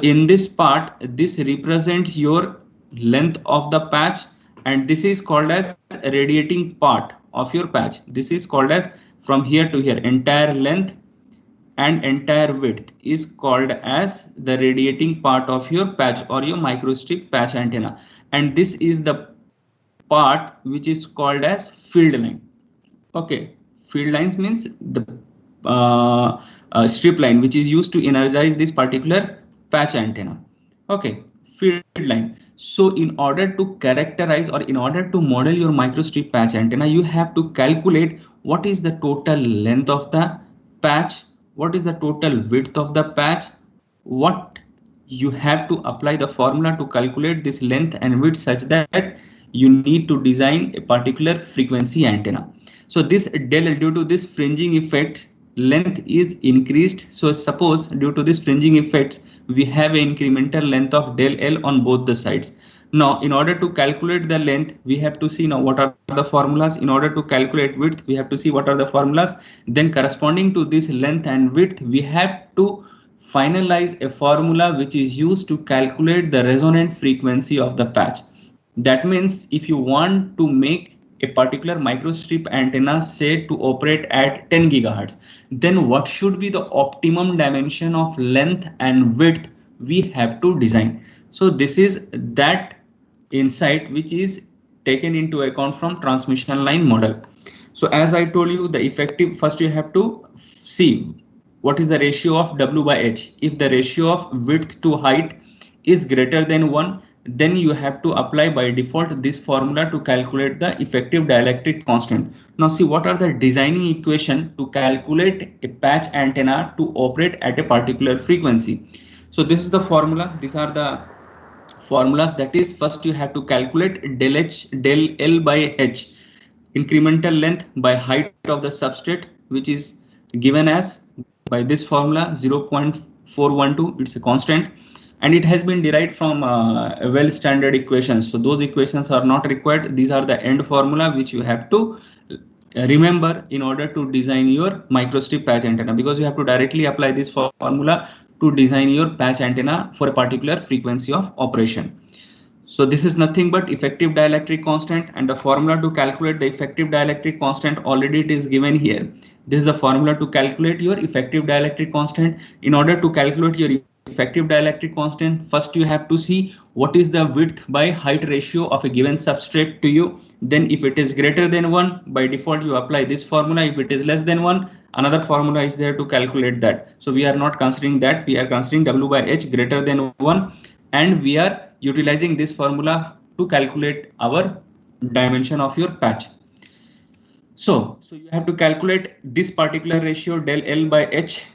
in this part, this represents your length of the patch, and this is called as radiating part of your patch. This is called as from here to here, entire length and entire width is called as the radiating part of your patch or your microstrip patch antenna, and this is the part which is called as field line. Okay, field lines means the strip line which is used to energize this particular patch antenna. Okay, field line. So in order to characterize or in order to model your microstrip patch antenna, you have to calculate what is the total length of the patch, what is the total width of the patch, what you have to apply the formula to calculate this length and width such that you need to design a particular frequency antenna. So this del, due to this fringing effect, length is increased. So suppose due to this fringing effects, we have an incremental length of del L on both the sides. Now, in order to calculate the length, we have to see now what are the formulas. In order to calculate width, we have to see what are the formulas. Then corresponding to this length and width, we have to finalize a formula which is used to calculate the resonant frequency of the patch. That means if you want to make a particular microstrip antenna say to operate at 10 gigahertz, then what should be the optimum dimension of length and width we have to design. So this is that insight which is taken into account from transmission line model. So as I told you, the effective, first you have to see what is the ratio of W by H. If the ratio of width to height is greater than 1, then you have to apply by default this formula to calculate the effective dielectric constant. Now see what are the designing equation to calculate a patch antenna to operate at a particular frequency. So this is the formula. These are the formulas. That is, first you have to calculate del H, del L by H, incremental length by height of the substrate, which is given as by this formula 0.412. It's a constant, and it has been derived from a well standard equations. So those equations are not required. These are the end formula which you have to remember in order to design your microstrip patch antenna, because you have to directly apply this formula to design your patch antenna for a particular frequency of operation. So this is nothing but effective dielectric constant, and the formula to calculate the effective dielectric constant already it is given here. This is the formula to calculate your effective dielectric constant. In order to calculate your effective dielectric constant, first you have to see what is the width by height ratio of a given substrate to you. Then if it is greater than 1, by default you apply this formula. If it is less than 1, another formula is there to calculate that. So we are not considering that. We are considering W by H greater than 1, and we are utilizing this formula to calculate our dimension of your patch. So you have to calculate this particular ratio del L by H.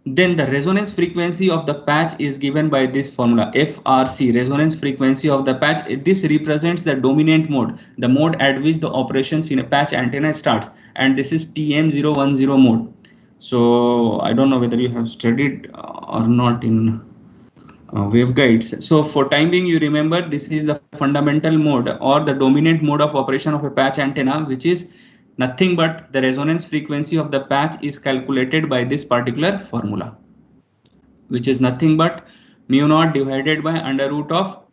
Then the resonance frequency of the patch is given by this formula FRC, resonance frequency of the patch. This represents the dominant mode, the mode at which the operations in a patch antenna starts, and this is TM010 mode. So I don't know whether you have studied or not in waveguides. So for time being, you remember this is the fundamental mode or the dominant mode of operation of a patch antenna, which is nothing but the resonance frequency of the patch is calculated by this particular formula, which is nothing but mu naught divided by under root of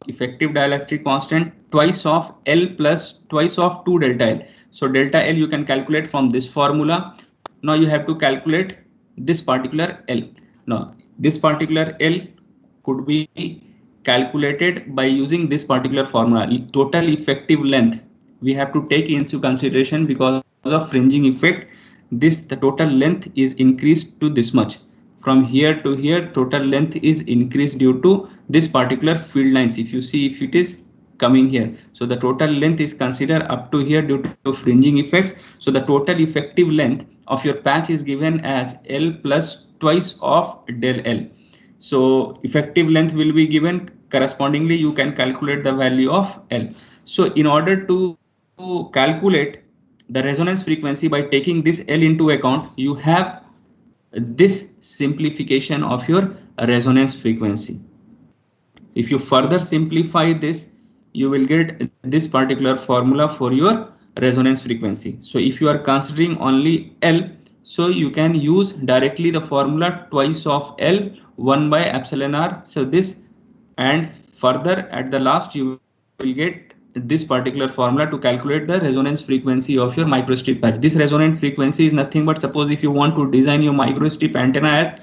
effective dielectric constant twice of L plus twice of 2 delta L. So delta L you can calculate from this formula. Now you have to calculate this particular L. Now this particular L could be calculated by using this particular formula. Total effective length we have to take into consideration because of fringing effect. The total length is increased to this much. From here to here, total length is increased due to this particular field lines. If you see, if it is coming here, so the total length is considered up to here due to fringing effects. So the total effective length of your patch is given as L plus twice of del L. So effective length will be given. Correspondingly, you can calculate the value of L. So in order to calculate the resonance frequency by taking this L into account, you have this simplification of your resonance frequency. If you further simplify this, you will get this particular formula for your resonance frequency. So if you are considering only L, so you can use directly the formula twice of L 1 by epsilon r. So this, and further at the last you will get this particular formula to calculate the resonance frequency of your microstrip patch. This resonant frequency is nothing but, suppose if you want to design your microstrip antenna as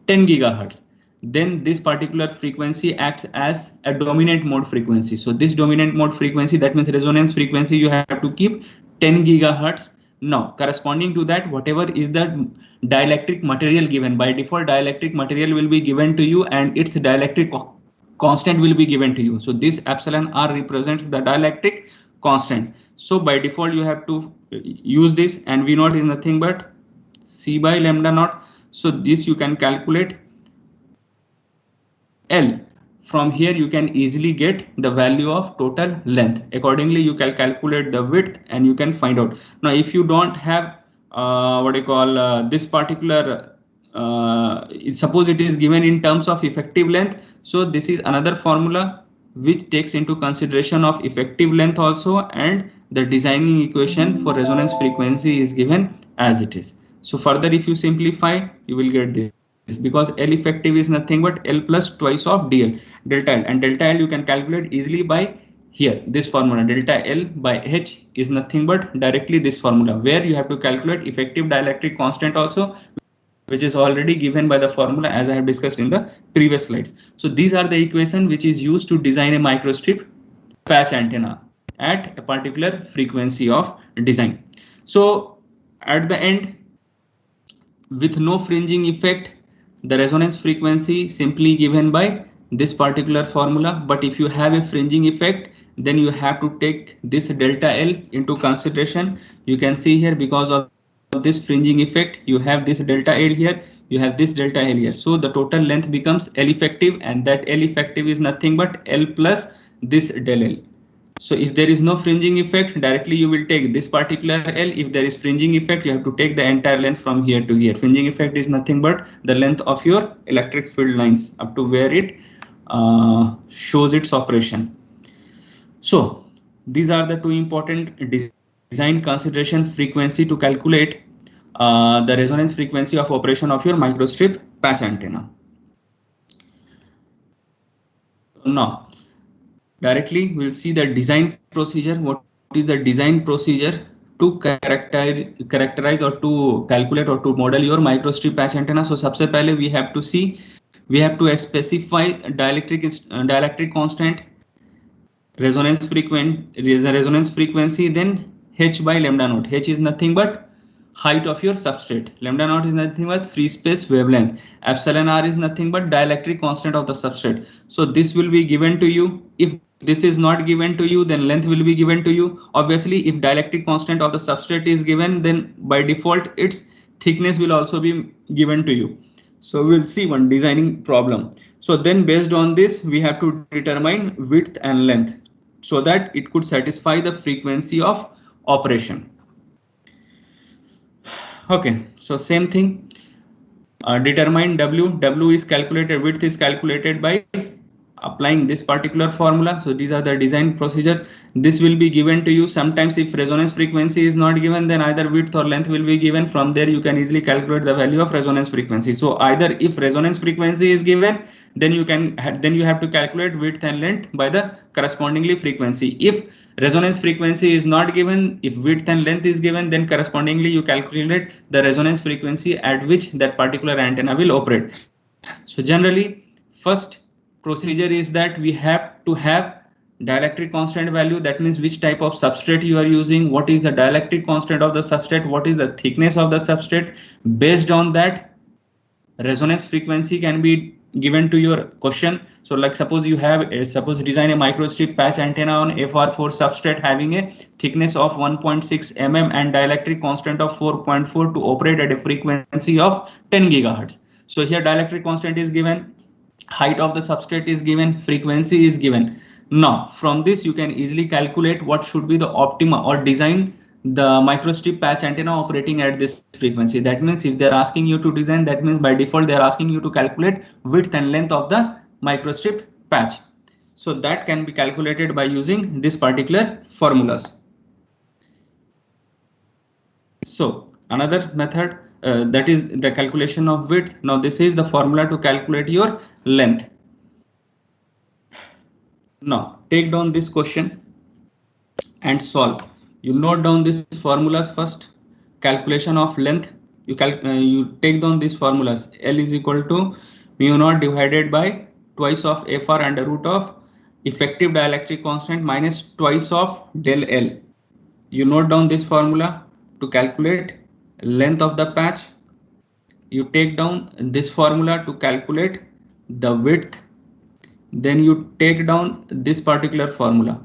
10 gigahertz, then this particular frequency acts as a dominant mode frequency. So this dominant mode frequency, that means resonance frequency, you have to keep 10 gigahertz. Now corresponding to that, whatever is the dielectric material given, by default dielectric material will be given to you and its dielectric constant will be given to you. So this epsilon r represents the dielectric constant. So by default you have to use this, and V naught is nothing but C by lambda naught. So this you can calculate L. From here you can easily get the value of total length. Accordingly you can calculate the width and you can find out. Now if you don't have this particular suppose it is given in terms of effective length, so this is another formula which takes into consideration of effective length also, and the designing equation for resonance frequency is given as it is. So further if you simplify you will get this, because L effective is nothing but L plus twice of DL, delta L, and delta L you can calculate easily by here this formula. Delta L by H is nothing but directly this formula, where you have to calculate effective dielectric constant also, which is already given by the formula as I have discussed in the previous slides. So these are the equation which is used to design a microstrip patch antenna at a particular frequency of design. So at the end, with no fringing effect, the resonance frequency simply given by this particular formula. But if you have a fringing effect, then you have to take this delta L into consideration. You can see here, because of this fringing effect, you have this delta L here, you have this delta L here. So the total length becomes L effective, and that L effective is nothing but L plus this del L. So if there is no fringing effect, directly you will take this particular L. If there is fringing effect, you have to take the entire length from here to here. Fringing effect is nothing but the length of your electric field lines up to where it shows its operation. So these are the two important design consideration frequency to calculate the resonance frequency of operation of your microstrip patch antenna. Now directly we'll see the design procedure. What is the design procedure to characterize or to calculate or to model your microstrip patch antenna? So सबसे पहले we have to specify dielectric constant, resonance frequency, then H by lambda naught. H is nothing but height of your substrate. Lambda naught is nothing but free space wavelength. Epsilon r is nothing but dielectric constant of the substrate. So this will be given to you. If this is not given to you, then length will be given to you. Obviously, if dielectric constant of the substrate is given, then by default its thickness will also be given to you. So we'll see one designing problem. So then based on this, we have to determine width and length so that it could satisfy the frequency of operation. Okay, so same thing, determine W is calculated, width is calculated by applying this particular formula. So these are the design procedure. This will be given to you. Sometimes if resonance frequency is not given, then either width or length will be given. From there you can easily calculate the value of resonance frequency. So either if resonance frequency is given, then you have to calculate width and length by the correspondingly frequency. If resonance frequency is not given, if width and length is given, then correspondingly you calculate the resonance frequency at which that particular antenna will operate. So generally, first procedure is that we have to have dielectric constant value. That means which type of substrate you are using, what is the dielectric constant of the substrate, what is the thickness of the substrate. Based on that, resonance frequency can be given to your question. So like suppose you have design a microstrip patch antenna on FR4 substrate having a thickness of 1.6 mm and dielectric constant of 4.4 to operate at a frequency of 10 gigahertz. So here dielectric constant is given, height of the substrate is given, frequency is given. Now from this you can easily calculate what should be the optima or design the microstrip patch antenna operating at this frequency. That means if they're asking you to design, that means by default they're asking you to calculate width and length of the microstrip patch. So that can be calculated by using this particular formulas. So another method, that is the calculation of width. Now this is the formula to calculate your length. Now take down this question and solve. You note down these formulas first. Calculation of length. You take down these formulas. L is equal to mu naught divided by twice of FR under root of effective dielectric constant minus twice of del L. You note down this formula to calculate length of the patch. You take down this formula to calculate the width. Then you take down this particular formula.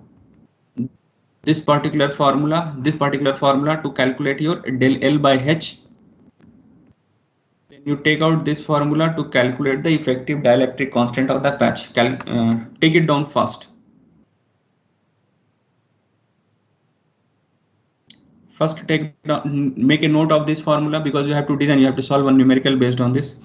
This particular formula to calculate your del L by H. Then you take out this formula to calculate the effective dielectric constant of the patch. Take it down fast. First make a note of this formula because you have to design, you have to solve one numerical based on this.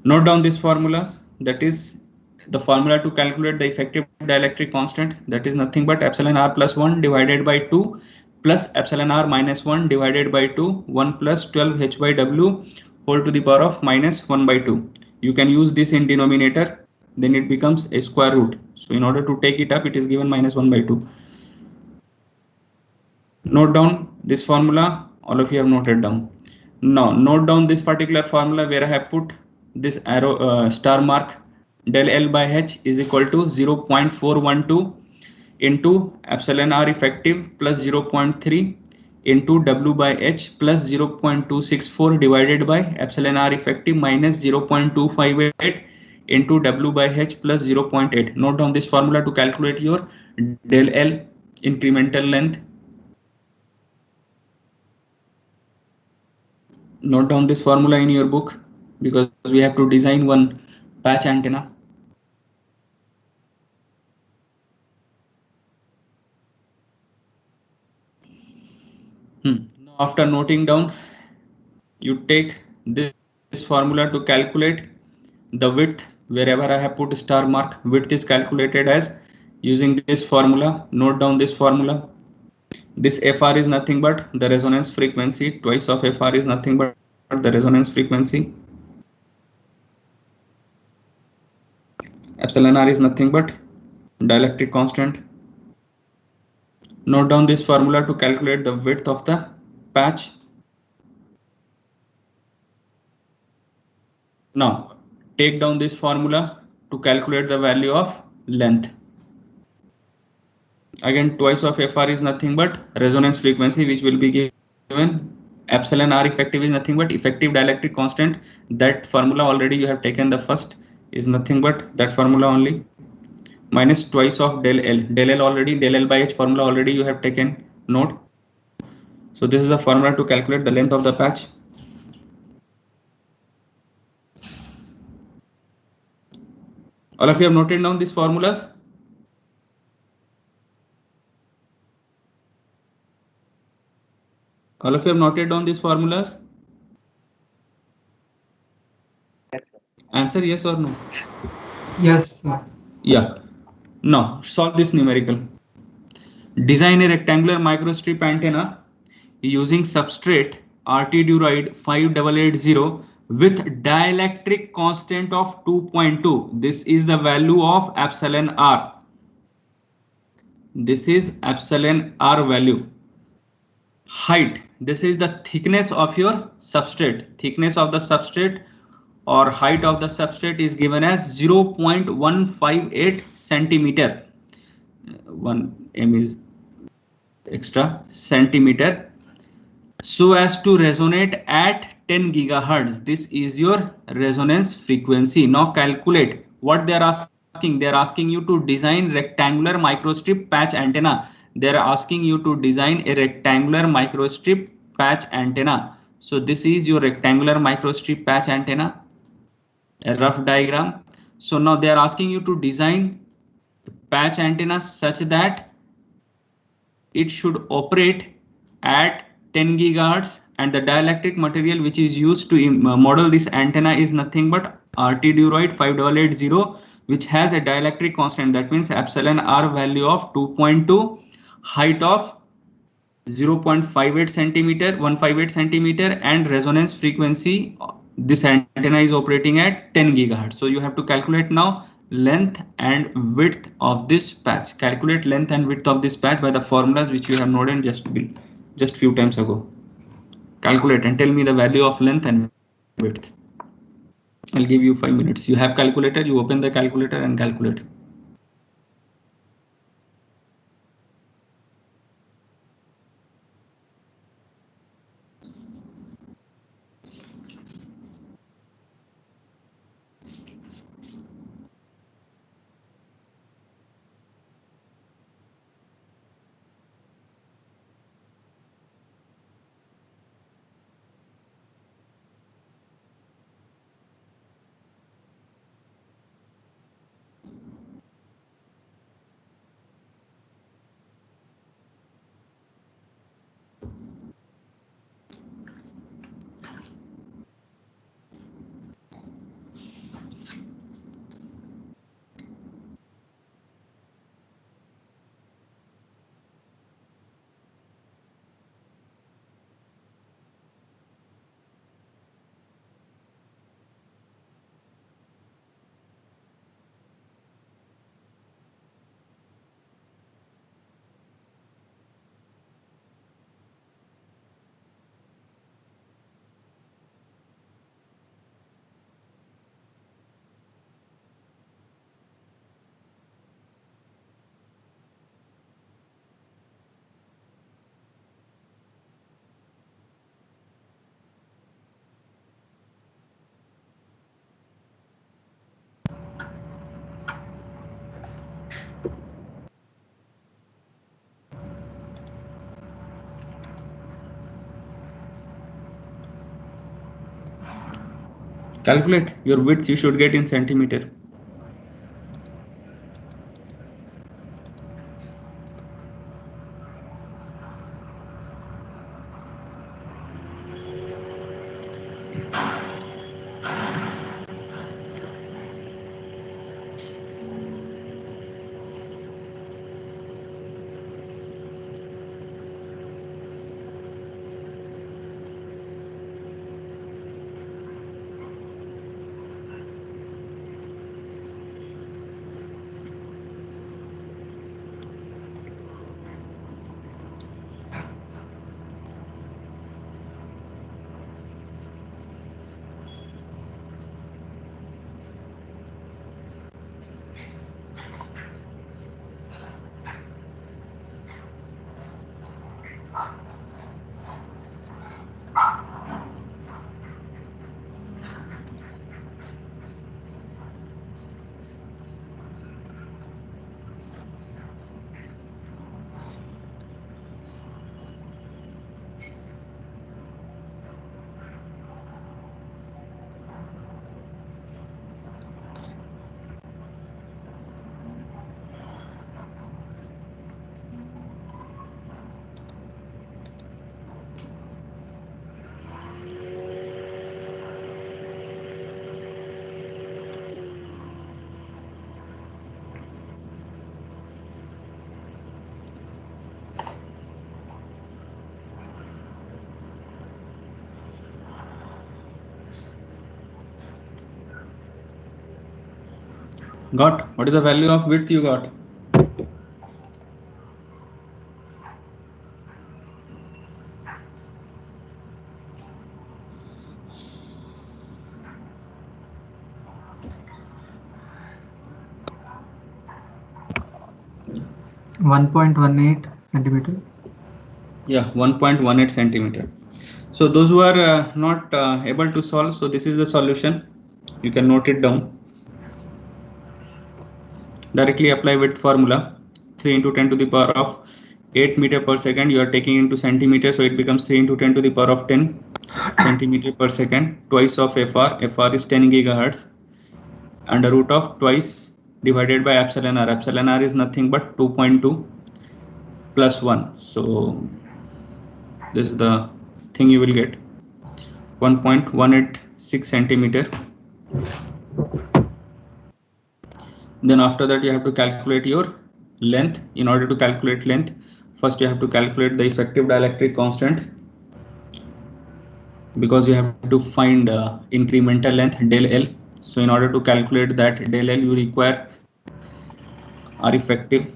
Note down these formulas. That is the formula to calculate the effective dielectric constant, that is nothing but epsilon r plus 1 divided by 2 plus epsilon r minus 1 divided by 2, 1 plus 12 h by w whole to the power of minus 1 by 2. You can use this in denominator, then it becomes a square root. So in order to take it up, it is given minus 1 by 2. Note down this formula, all of you have noted down. Now note down this particular formula where I have put this arrow star mark. Del L by H is equal to 0.412 into epsilon r effective plus 0.3 into W by H plus 0.264 divided by epsilon r effective minus 0.258 into W by H plus 0.8. Note down this formula to calculate your del L incremental length. Note down this formula in your book because we have to design one patch antenna. Now after noting down, you take this formula to calculate the width. Wherever I have put star mark, width is calculated as using this formula. Note down this formula. This FR is nothing but the resonance frequency. Twice of FR is nothing but the resonance frequency. Epsilon r is nothing but dielectric constant. Note down this formula to calculate the width of the patch. Now take down this formula to calculate the value of length. Again, twice of FR is nothing but resonance frequency, which will be given. Epsilon r effective is nothing but effective dielectric constant. That formula already you have taken. The first is nothing but that formula only. Minus twice of del L. Del L already, del L by H formula already you have taken note. So this is the formula to calculate the length of the patch. All of you have noted down these formulas. All of you have noted down these formulas. Yes, sir. Answer yes or no? Yes, sir. Yeah. Now solve this numerical. Design a rectangular microstrip antenna using substrate RT Duroid 5880 with dielectric constant of 2.2. This is the value of epsilon r. This is epsilon r value. Height. This is the thickness of your substrate. Thickness of the substrate or height of the substrate is given as 0.158 centimeter. 1 m is extra centimeter. So as to resonate at 10 gigahertz. This is your resonance frequency. Now calculate what they are asking. They are asking you to design rectangular microstrip patch antenna. They are asking you to design a rectangular microstrip patch antenna. So this is your rectangular microstrip patch antenna. A rough diagram. So now they are asking you to design patch antenna such that it should operate at 10 gigahertz, and the dielectric material which is used to model this antenna is nothing but RT Duroid 5880, which has a dielectric constant. That means epsilon r value of 2.2, height of 0.58 centimeter, 158 centimeter, and resonance frequency. This antenna is operating at 10 gigahertz. So you have to calculate now length and width of this patch. Calculate length and width of this patch by the formulas which you have noted just few times ago. Calculate and tell me the value of length and width. I'll give you 5 minutes. You have calculator, you open the calculator and calculate. Calculate your width you should get in centimeter. Got? What is the value of width you got? centimeter. Yeah, 1.18 centimeter. So those who are not able to solve, so this is the solution. You can note it down. Directly apply width formula. 3 into 10 to the power of 8 meter per second. You are taking into centimeter, so it becomes 3 into 10 to the power of 10 centimeter per second. Twice of FR. FR is 10 gigahertz. Under root of twice divided by epsilon r. Epsilon r is nothing but 2.2 plus 1. So this is the thing you will get. 1.186 centimeter. Then after that you have to calculate your length. In order to calculate length, First, you have to calculate the effective dielectric constant, because you have to find incremental length del L. So in order to calculate that del L, you require R effective.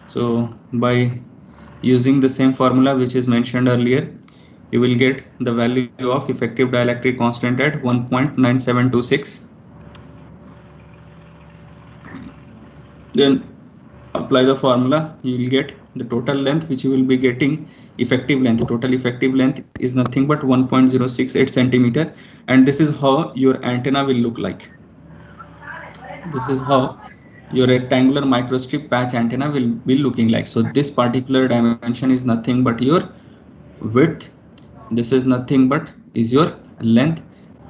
So by using the same formula which is mentioned earlier, you will get the value of effective dielectric constant at 1.9726. Then apply the formula, you will get the total length which you will be getting. Effective length, total effective length is nothing but 1.068 centimeter, and this is how your antenna will look like. This is how your rectangular microstrip patch antenna will be looking like. So this particular dimension is nothing but your width, this is nothing but is your length,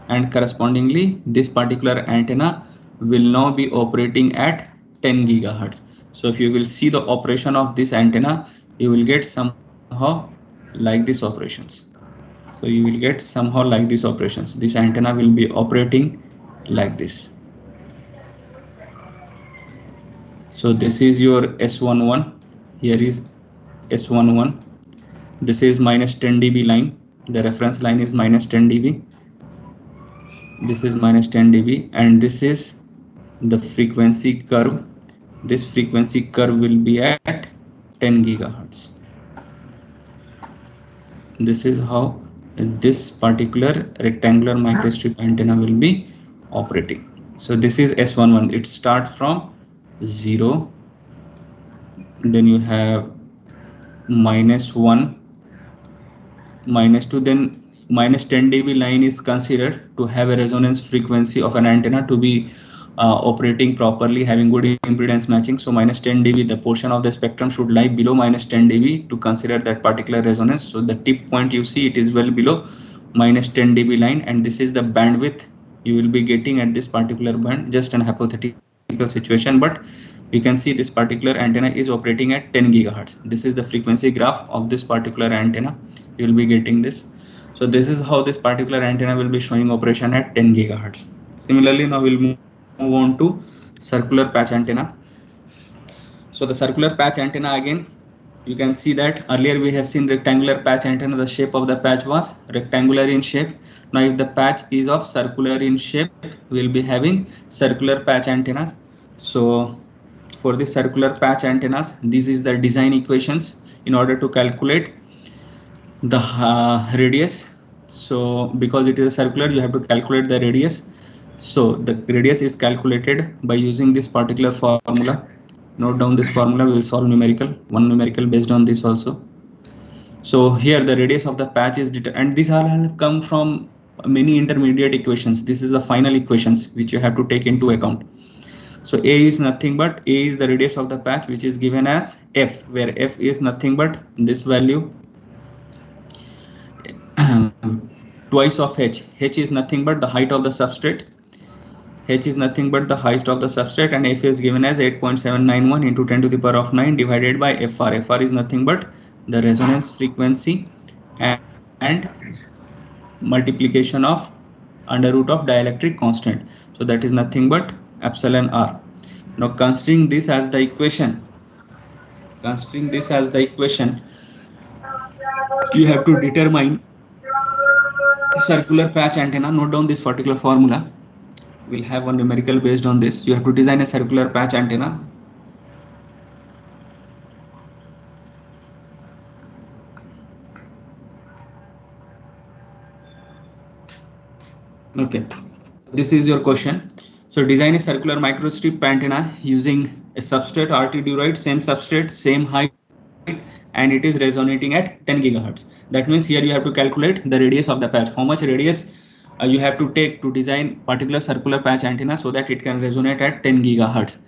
and correspondingly this particular antenna will now be operating at 10 gigahertz. So if you will see the operation of this antenna, you will get somehow like these operations. So you will get somehow like these operations. This antenna will be operating like this. So this is your S11, here is S11, this is minus 10 dB line, the reference line is minus 10 dB, this is minus 10 dB, and this is the frequency curve. This frequency curve will be at 10 gigahertz. This is how this particular rectangular microstrip antenna will be operating. So this is S11, it starts from 0, then you have minus 1, minus 2, then minus 10 dB line is considered to have a resonance frequency of an antenna to be operating properly, having good impedance matching. So minus 10 dB, the portion of the spectrum should lie below minus 10 dB to consider that particular resonance. So the tip point you see, it is well below minus 10 dB line, and this is the bandwidth you will be getting at this particular band. Just an hypothetical situation, but you can see this particular antenna is operating at 10 gigahertz. This is the frequency graph of this particular antenna. You will be getting this. So this is how this particular antenna will be showing operation at 10 gigahertz. Similarly, now we'll move on to circular patch antenna. So the circular patch antenna, again, you can see that earlier we have seen rectangular patch antenna. The shape of the patch was rectangular in shape. Now if the patch is of circular in shape, we'll be having circular patch antennas. So for the circular patch antennas, this is the design equations in order to calculate the radius. So because it is a circular, you have to calculate the radius. So the radius is calculated by using this particular formula. Note down this formula, we will solve numerical, one numerical based on this also. So here the radius of the patch is determined, and these all have come from many intermediate equations. This is the final equations which you have to take into account. So A is nothing but, A is the radius of the patch, which is given as F, where F is nothing but this value twice of H. H is nothing but the height of the substrate. H is nothing but the height of the substrate, and F is given as 8.791 into 10 to the power of 9 divided by FR. FR is nothing but the resonance frequency and multiplication of under root of dielectric constant. So that is nothing but epsilon R. Now considering this as the equation, you have to determine circular patch antenna. Note down this particular formula. We'll have one numerical based on this. You have to design a circular patch antenna. Okay, this is your question. So design a circular microstrip antenna using a substrate RT duroid, same substrate, same height, and it is resonating at 10 gigahertz. That means here you have to calculate the radius of the patch. How much radius you have to take to design particular circular patch antenna so that it can resonate at 10 gigahertz.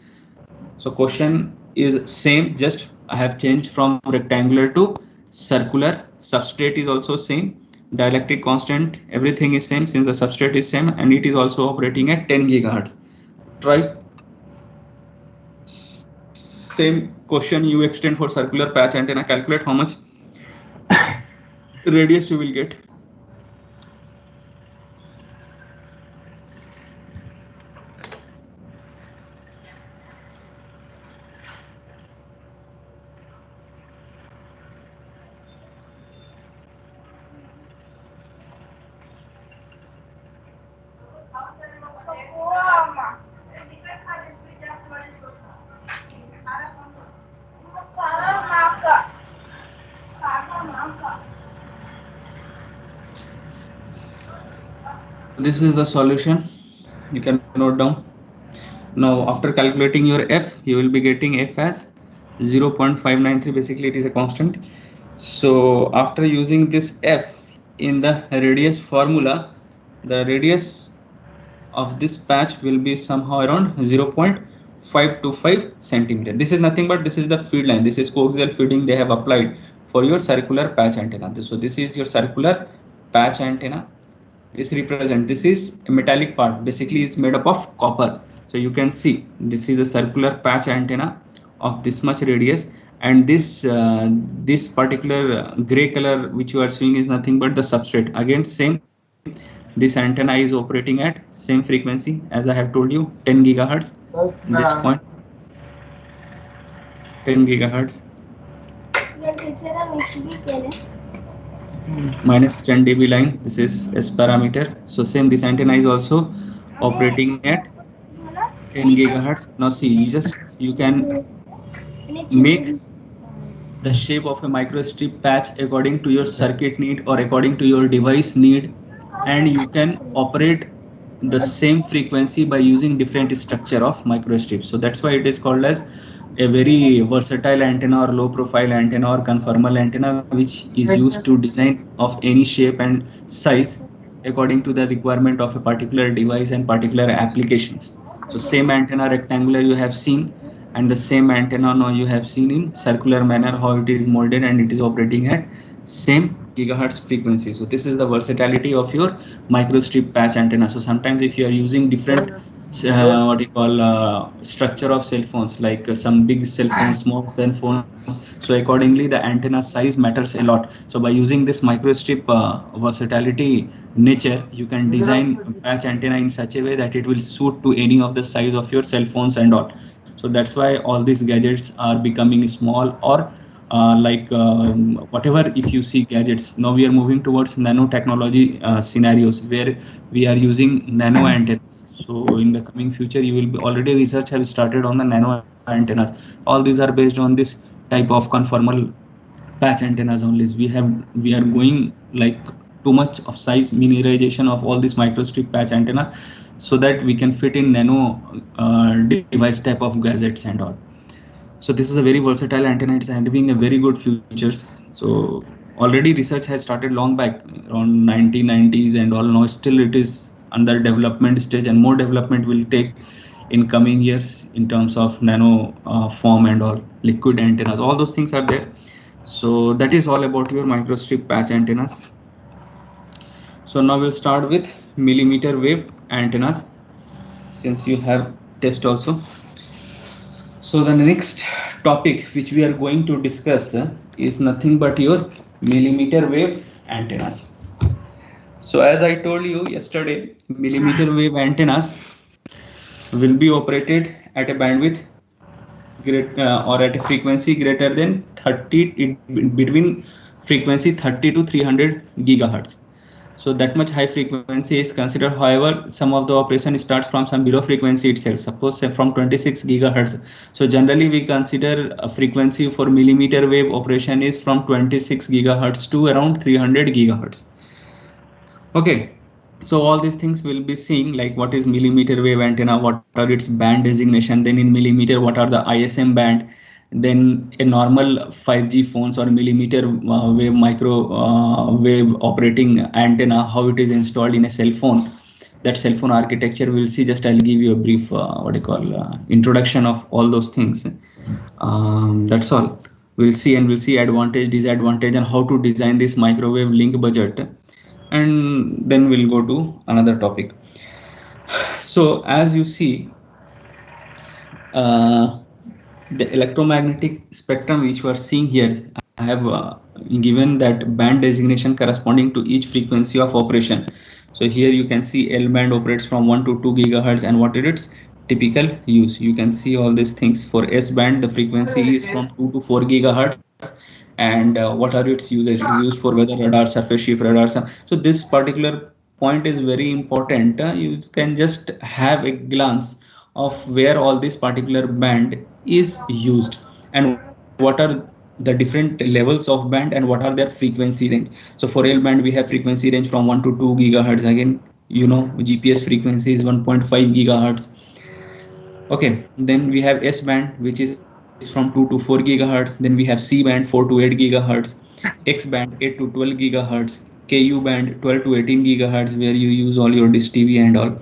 So question is same, just I have changed from rectangular to circular. Substrate is also same, dielectric constant, everything is same since the substrate is same, and it is also operating at 10 gigahertz. Try same question you extend for circular patch antenna. Calculate how much radius you will get. This is the solution. You can note down. Now, after calculating your f, you will be getting f as 0.593. Basically, it is a constant. So, after using this f in the radius formula, the radius of this patch will be somehow around 0.525 centimeter. This is nothing but this is the feed line. This is coaxial feeding they have applied for your circular patch antenna. So, this is your circular patch antenna. This is a metallic part, basically is made up of copper. So you can see this is a circular patch antenna of this much radius, and this particular gray color which you are seeing is nothing but the substrate. Again, same, this antenna is operating at same frequency as I have told you, 10 gigahertz. This point 10 gigahertz minus 10 dB line. This is S parameter. So same, this antenna is also operating at 10 gigahertz. Now see, you can make the shape of a microstrip patch according to your circuit need or according to your device need, and you can operate the same frequency by using different structure of microstrip. So that's why it is called as a very versatile antenna or low profile antenna or conformal antenna, which is used to design of any shape and size according to the requirement of a particular device and particular applications. So same antenna rectangular you have seen, and the same antenna now you have seen in circular manner how it is molded, and it is operating at same gigahertz frequency. So this is the versatility of your microstrip patch antenna. So sometimes if you are using different what you call structure of cell phones, like some big cell phones, small cell phones, so accordingly the antenna size matters a lot. So by using this microstrip versatility nature, you can design patch antenna in such a way that it will suit to any of the size of your cell phones and all. So that's why all these gadgets are becoming small, or whatever, if you see gadgets, now we are moving towards nanotechnology scenarios where we are using nano antennas. So in the coming future, you will be already research have started on the nano antennas. All these are based on this type of conformal patch antennas only. We are going like too much of size miniaturization of all these microstrip patch antenna, so that we can fit in nano device type of gadgets and all. So this is a very versatile antenna. It's having a very good futures. So already research has started long back around 1990s and all. Now still it is under development stage, and more development will take in coming years in terms of nano form and all, liquid antennas. All those things are there. So that is all about your microstrip patch antennas. So now we'll start with millimeter wave antennas, since you have test also. So the next topic which we are going to discuss is nothing but your millimeter wave antennas. So as I told you yesterday, millimeter wave antennas will be operated at a bandwidth or at a frequency greater than 30, between frequency 30 to 300 gigahertz. So that much high frequency is considered. However, some of the operation starts from some below frequency itself, suppose say from 26 gigahertz. So generally we consider a frequency for millimeter wave operation is from 26 gigahertz to around 300 gigahertz. Okay, so all these things we'll be seeing, like what is millimeter wave antenna, what are its band designation, then in millimeter what are the ISM band, then a normal 5G phones or millimeter wave microwave operating antenna, how it is installed in a cell phone. That cell phone architecture we'll see. Just I'll give you a brief introduction of all those things. That's all we'll see, and we'll see advantage, disadvantage, and how to design this microwave link budget, and then we'll go to another topic. So as you see, the electromagnetic spectrum which we are seeing here, I have given that band designation corresponding to each frequency of operation. So here you can see L band operates from 1 to 2 gigahertz, and what is its typical use. You can see all these things. For S band, the frequency is from 2 to 4 gigahertz, and what are its usage? It is used for weather radar, surface shift radar. So this particular point is very important. You can just have a glance of where all this particular band is used, and what are the different levels of band, and what are their frequency range. So for L band we have frequency range from 1 to 2 gigahertz. Again, you know, GPS frequency is 1.5 gigahertz. Okay, then we have S band, which is from 2 to 4 gigahertz. Then we have C band, 4 to 8 gigahertz, X band, 8 to 12 gigahertz, KU band, 12 to 18 gigahertz, where you use all your dish TV and all.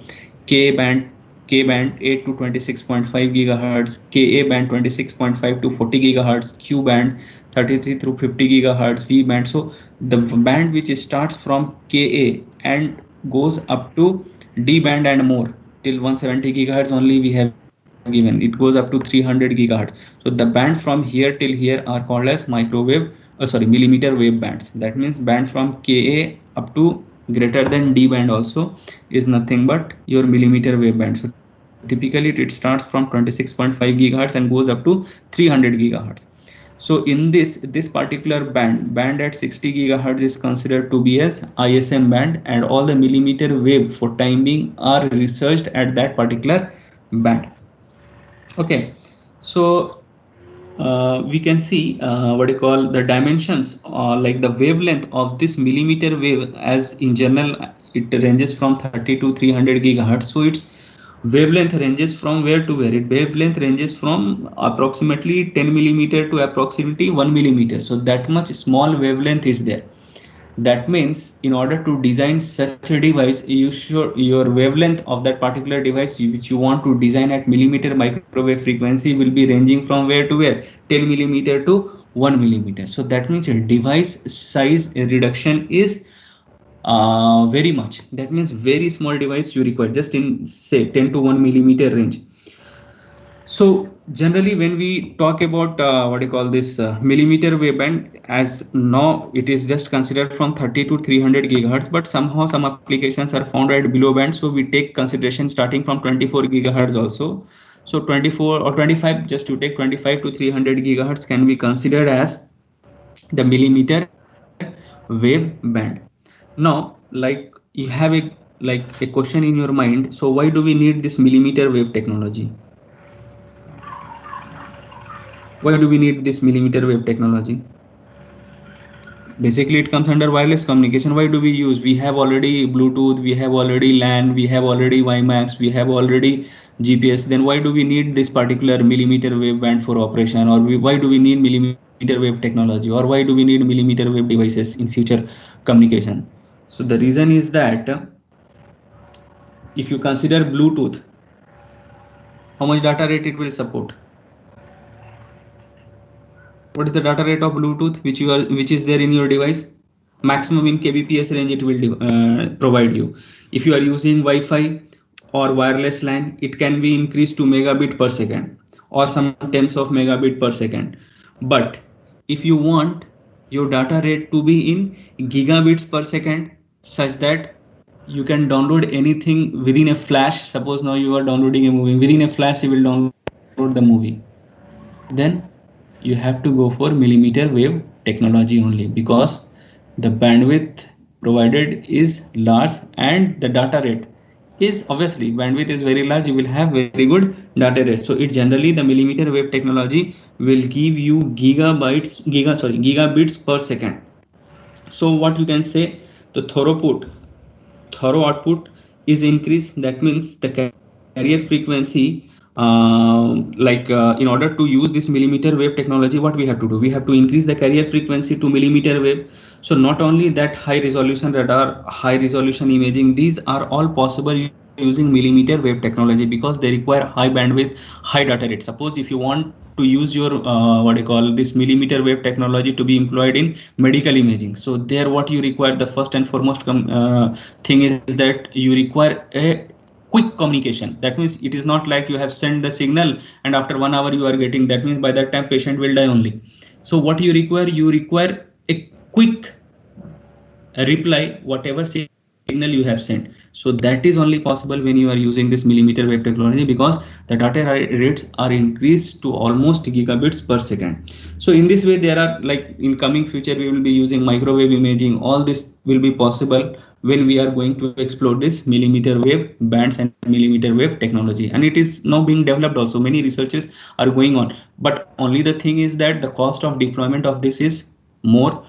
K band, K band, 8 to 26.5 gigahertz, KA band, 26.5 to 40 gigahertz, Q band, 33 through 50 gigahertz, V band. So the band which starts from KA and goes up to D band and more till 170 gigahertz only we have given. It goes up to 300 gigahertz. So the band from here till here are called as microwave, millimeter wave bands. That means band from Ka up to greater than D band also is nothing but your millimeter wave band. So typically it starts from 26.5 gigahertz and goes up to 300 gigahertz. So in this particular band at 60 gigahertz is considered to be as ISM band, and all the millimeter wave for time being are researched at that particular band. Okay, so we can see what you call the dimensions, like the wavelength of this millimeter wave, as in general it ranges from 30 to 300 gigahertz. So its wavelength ranges from where to where? It wavelength ranges from approximately 10 millimeter to approximately 1 millimeter. So that much small wavelength is there. That means in order to design such a device, you should, your wavelength of that particular device which you want to design at millimeter microwave frequency will be ranging from where to where? 10 millimeter to 1 millimeter. So that means a device size reduction is very much. That means very small device you require just in say 10 to 1 millimeter range. So generally when we talk about what you call this millimeter wave band, as now it is just considered from 30 to 300 gigahertz, but somehow some applications are found at below band, so we take consideration starting from 24 gigahertz also. So 24 or 25, just to take 25 to 300 gigahertz can be considered as the millimeter wave band. Now like you have a question in your mind, so why do we need this millimeter wave technology? Why do we need this millimeter wave technology? Basically it comes under wireless communication. Why do we use? We have already Bluetooth, we have already LAN, we have already WiMAX, we have already GPS. Then why do we need this particular millimeter wave band for operation? Or why do we need millimeter wave technology? Or why do we need millimeter wave devices in future communication? So the reason is that if you consider Bluetooth, how much data rate it will support? What is the data rate of Bluetooth which is there in your device? Maximum in kbps range it will provide you. If you are using Wi-Fi or wireless LAN, it can be increased to megabit per second or some tens of megabit per second. But if you want your data rate to be in gigabits per second, such that you can download anything within a flash. Suppose now you are downloading a movie, within a flash you will download the movie, then you have to go for millimeter wave technology only, because the bandwidth provided is large and the data rate is obviously bandwidth is very large, you will have very good data rate. So it generally the millimeter wave technology will give you gigabits per second. So what you can say, the thorough output is increased. That means the carrier frequency, in order to use this millimeter wave technology, what we have to do? We have to increase the carrier frequency to millimeter wave. So not only that, high resolution radar, high resolution imaging, these are all possible using millimeter wave technology, because they require high bandwidth, high data rate. Suppose if you want to use your this millimeter wave technology to be employed in medical imaging, so there what you require, the first and foremost thing is that you require a quick communication. That means it is not like you have sent the signal and after 1 hour you are getting, that means by that time patient will die only. So what you require a quick reply whatever signal you have sent. So that is only possible when you are using this millimeter wave technology, because the data rates are increased to almost gigabits per second. So in this way, there are, like, in coming future we will be using microwave imaging. All this will be possible when we are going to explore this millimeter wave bands and millimeter wave technology, and it is now being developed also. Many researches are going on, but only the thing is that the cost of deployment of this is more.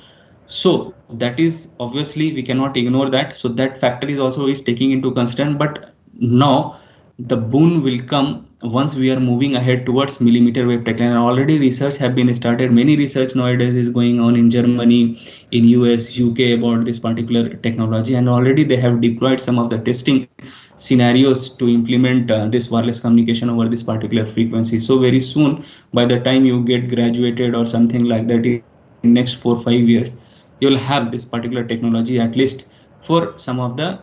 So that is obviously we cannot ignore that. So that factor is also is taking into consideration. But now the boon will come once we are moving ahead towards millimeter wave technology. Already research have been started. Many research nowadays is going on in Germany, in US, UK about this particular technology, and already they have deployed some of the testing scenarios to implement this wireless communication over this particular frequency. So very soon, by the time you get graduated or something like that in next 4 5 years, you'll have this particular technology at least for some of the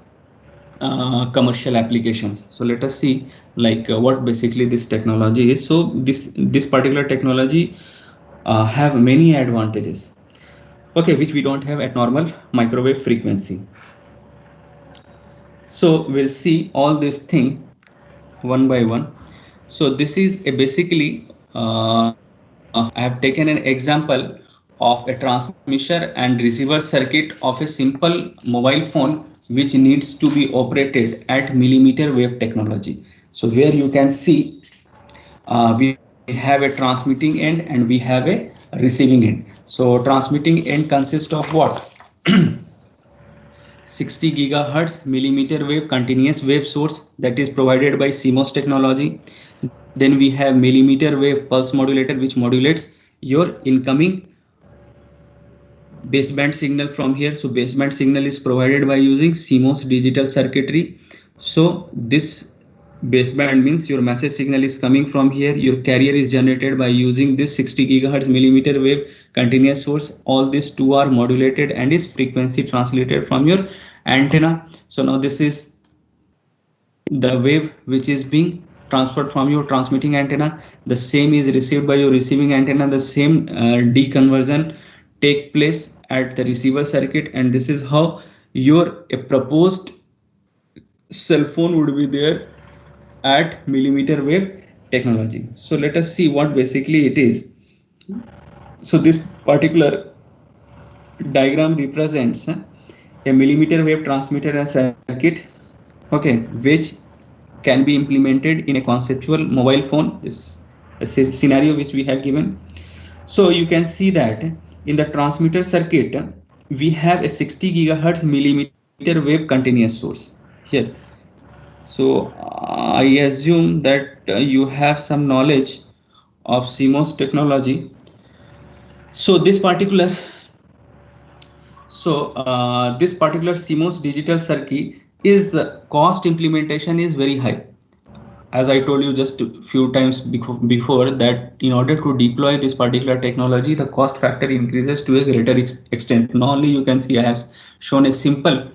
commercial applications. So let us see like what basically this technology is. So this particular technology have many advantages, okay, which we don't have at normal microwave frequency. So we'll see all this thing one by one. So this is a basically I have taken an example of a transmitter and receiver circuit of a simple mobile phone which needs to be operated at millimeter wave technology. So where you can see we have a transmitting end and we have a receiving end. So transmitting end consists of what? 60 gigahertz millimeter wave continuous wave source that is provided by CMOS technology. Then we have millimeter wave pulse modulator which modulates your incoming baseband signal from here. So baseband signal is provided by using CMOS digital circuitry. So this baseband means your message signal is coming from here. Your carrier is generated by using this 60 gigahertz millimeter wave continuous source. All these two are modulated and is frequency translated from your antenna. So now this is the wave which is being transferred from your transmitting antenna. The same is received by your receiving antenna. The same deconversion take place at the receiver circuit, and this is how your a proposed cell phone would be there at millimeter wave technology. So let us see what basically it is. So this particular diagram represents a millimeter wave transmitter and circuit, okay, which can be implemented in a conceptual mobile phone. This scenario which we have given. So you can see that in the transmitter circuit we have a 60 gigahertz millimeter wave continuous source here. So I assume that you have some knowledge of CMOS technology. So this particular CMOS digital circuit is cost implementation is very high. As I told you just a few times before that in order to deploy this particular technology, the cost factor increases to a greater extent. Not only you can see I have shown a simple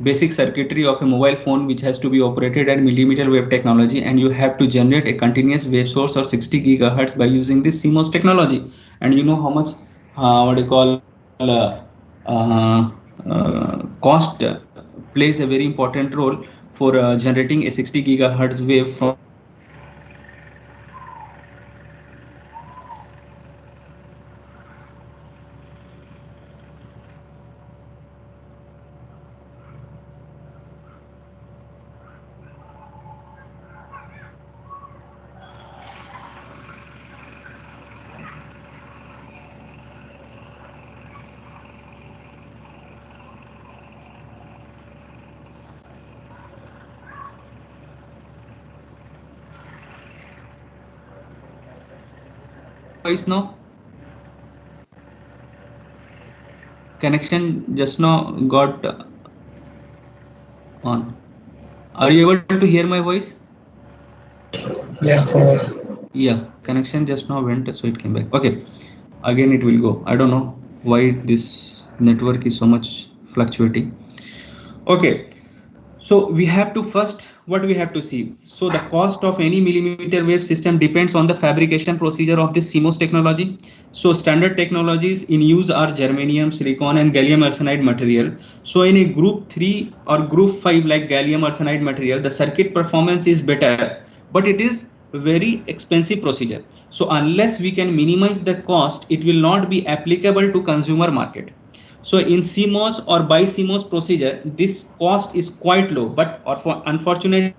basic circuitry of a mobile phone which has to be operated at millimeter wave technology, and you have to generate a continuous wave source of 60 gigahertz by using this CMOS technology. And you know how much what do you call cost plays a very important role for generating a 60 gigahertz wave from voice now. Connection just now got on. Are you able to hear my voice? Yes, sir. Yeah, connection just now went, so it came back. Okay, again it will go. I don't know why this network is so much fluctuating. Okay, so we have to first what we have to see. So the cost of any millimeter wave system depends on the fabrication procedure of this CMOS technology. So standard technologies in use are germanium, silicon, and gallium arsenide material. So in a group 3 or group 5 like gallium arsenide material, the circuit performance is better, but it is very expensive procedure. So unless we can minimize the cost, it will not be applicable to consumer market. So in CMOS or BiCMOS procedure, this cost is quite low, but unfortunately,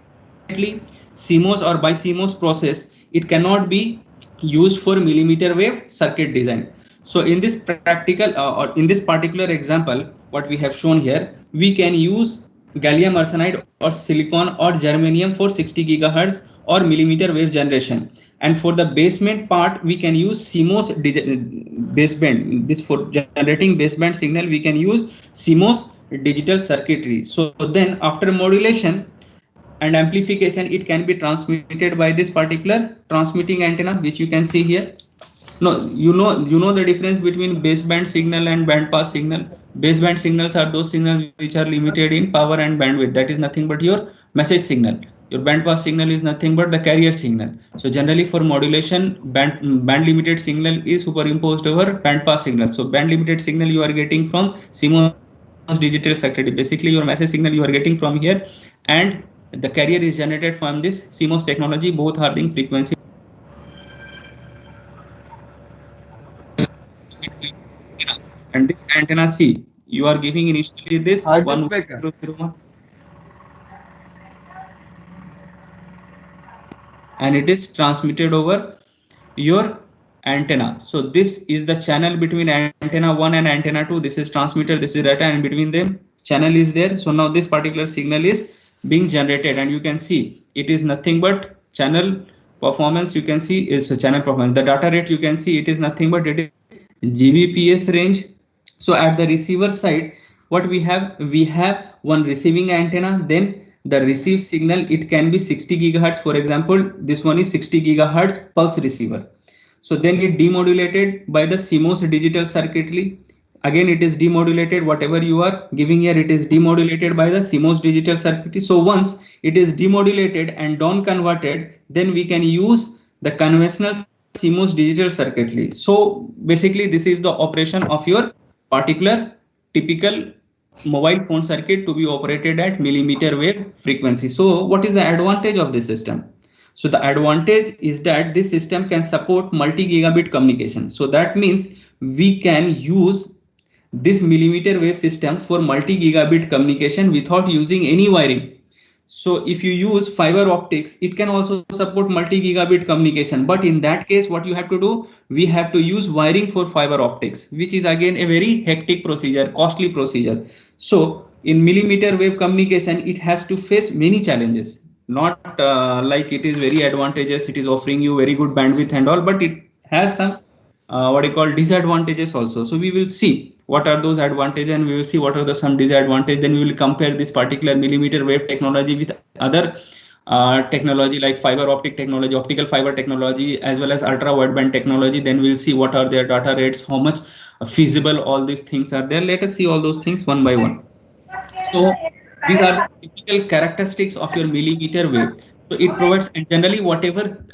CMOS or BiCMOS process, it cannot be used for millimeter wave circuit design. So in this practical or in this particular example, what we have shown here, we can use gallium arsenide or silicon or germanium for 60 gigahertz or millimeter wave generation. And for the baseband part, we can use CMOS baseband. This for generating baseband signal, we can use CMOS digital circuitry. So then after modulation and amplification, it can be transmitted by this particular transmitting antenna, which you can see here. No, you know the difference between baseband signal and band pass signal. Baseband signals are those signals which are limited in power and bandwidth. That is nothing but your message signal. Your band pass signal is nothing but the carrier signal. So generally for modulation, band limited signal is superimposed over band pass signal. So band limited signal you are getting from CMOS digital circuitry. Basically your message signal you are getting from here, and the carrier is generated from this CMOS technology. Both are being frequency. And this antenna C, you are giving initially this 1.001, and it is transmitted over your antenna. So this is the channel between antenna 1 and antenna 2. This is transmitter, this is data, and between them channel is there. So now this particular signal is being generated, and you can see it is nothing but channel performance. You can see is a channel performance. The data rate you can see it is nothing but it is Gbps range. So at the receiver side, what we have one receiving antenna, then the received signal, it can be 60 gigahertz. For example, this one is 60 gigahertz pulse receiver. So then it demodulated by the CMOS digital circuitry. Again, it is demodulated. Whatever you are giving here, it is demodulated by the CMOS digital circuitry. So once it is demodulated and down converted, then we can use the conventional CMOS digital circuitry. So basically, this is the operation of your particular typical mobile phone circuit to be operated at millimeter wave frequency. So what is the advantage of this system? So the advantage is that this system can support multi-gigabit communication. So that means we can use this millimeter wave system for multi-gigabit communication without using any wiring. So if you use fiber optics, it can also support multi-gigabit communication. But in that case, what you have to do, we have to use wiring for fiber optics, which is again a very hectic procedure, costly procedure. So in millimeter wave communication, it has to face many challenges. Not like it is very advantageous, it is offering you very good bandwidth and all, but it has some what I call disadvantages also. So we will see what are those advantages, and we will see what are the some disadvantages. Then we will compare this particular millimeter wave technology with other technology like fiber optic technology, optical fiber technology, as well as ultra wideband technology. Then we'll see what are their data rates, how much feasible all these things are there. Let us see all those things one by one. So these are the typical characteristics of your millimeter wave. So it provides, and generally whatever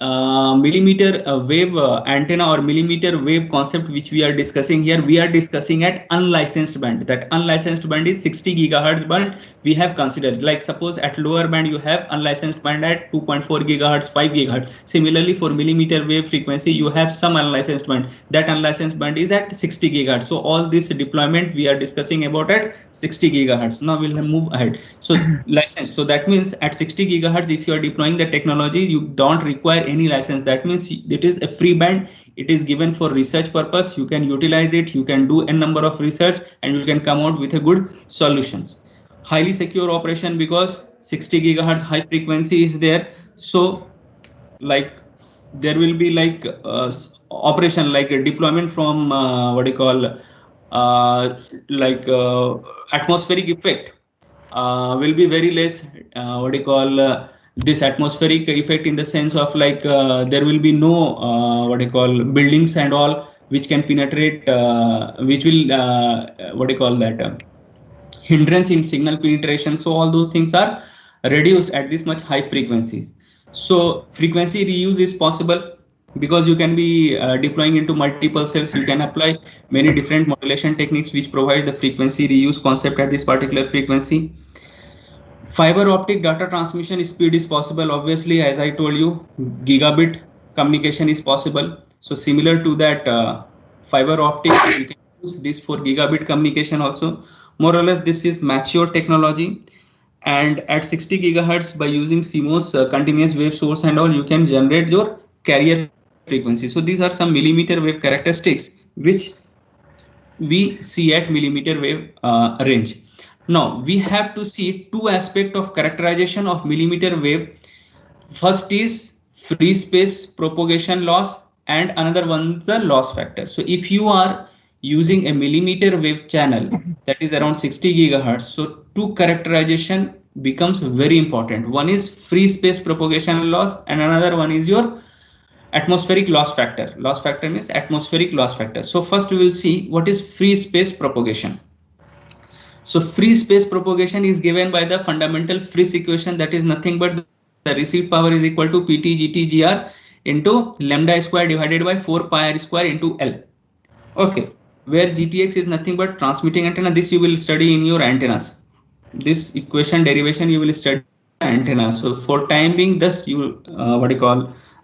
millimeter wave antenna or millimeter wave concept which we are discussing here, we are discussing at unlicensed band. That unlicensed band is 60 gigahertz band we have considered. Like suppose at lower band you have unlicensed band at 2.4 gigahertz, 5 gigahertz. Similarly for millimeter wave frequency you have some unlicensed band. That unlicensed band is at 60 gigahertz. So all this deployment we are discussing about at 60 gigahertz. Now we'll move ahead. So licensed. So that means at 60 gigahertz, if you are deploying the technology, you don't require any license. That means it is a free band. It is given for research purpose. You can utilize it. You can do a number of research and you can come out with a good solutions. Highly secure operation because 60 gigahertz high frequency is there. So like there will be like operation like a deployment from what do you call atmospheric effect will be very less. What do you call this atmospheric effect in the sense of like there will be no what do you call buildings and all which can penetrate, which will what do you call that hindrance in signal penetration. So all those things are reduced at this much high frequencies. So frequency reuse is possible because you can be deploying into multiple cells. You can apply many different modulation techniques which provide the frequency reuse concept at this particular frequency. Fiber optic data transmission speed is possible. Obviously, as I told you, gigabit communication is possible. So similar to that fiber optic, you can use this for gigabit communication also. More or less, this is mature technology. And at 60 gigahertz, by using CMOS continuous wave source and all, you can generate your carrier frequency. So these are some millimeter wave characteristics which we see at millimeter wave range. Now we have to see two aspects of characterization of millimeter wave. First is free space propagation loss and another one is the loss factor. So if you are using a millimeter wave channel that is around 60 gigahertz, so two characterization becomes very important. One is free space propagation loss and another one is your atmospheric loss factor. Loss factor means atmospheric loss factor. So first we will see what is free space propagation. So free space propagation is given by the fundamental Friis equation, that is nothing but the received power is equal to Pt Gt Gr into lambda square divided by 4 pi r square into L. Okay, where Gtx is nothing but transmitting antenna. This you will study in your antennas. This equation derivation you will study antenna. So for time being, thus you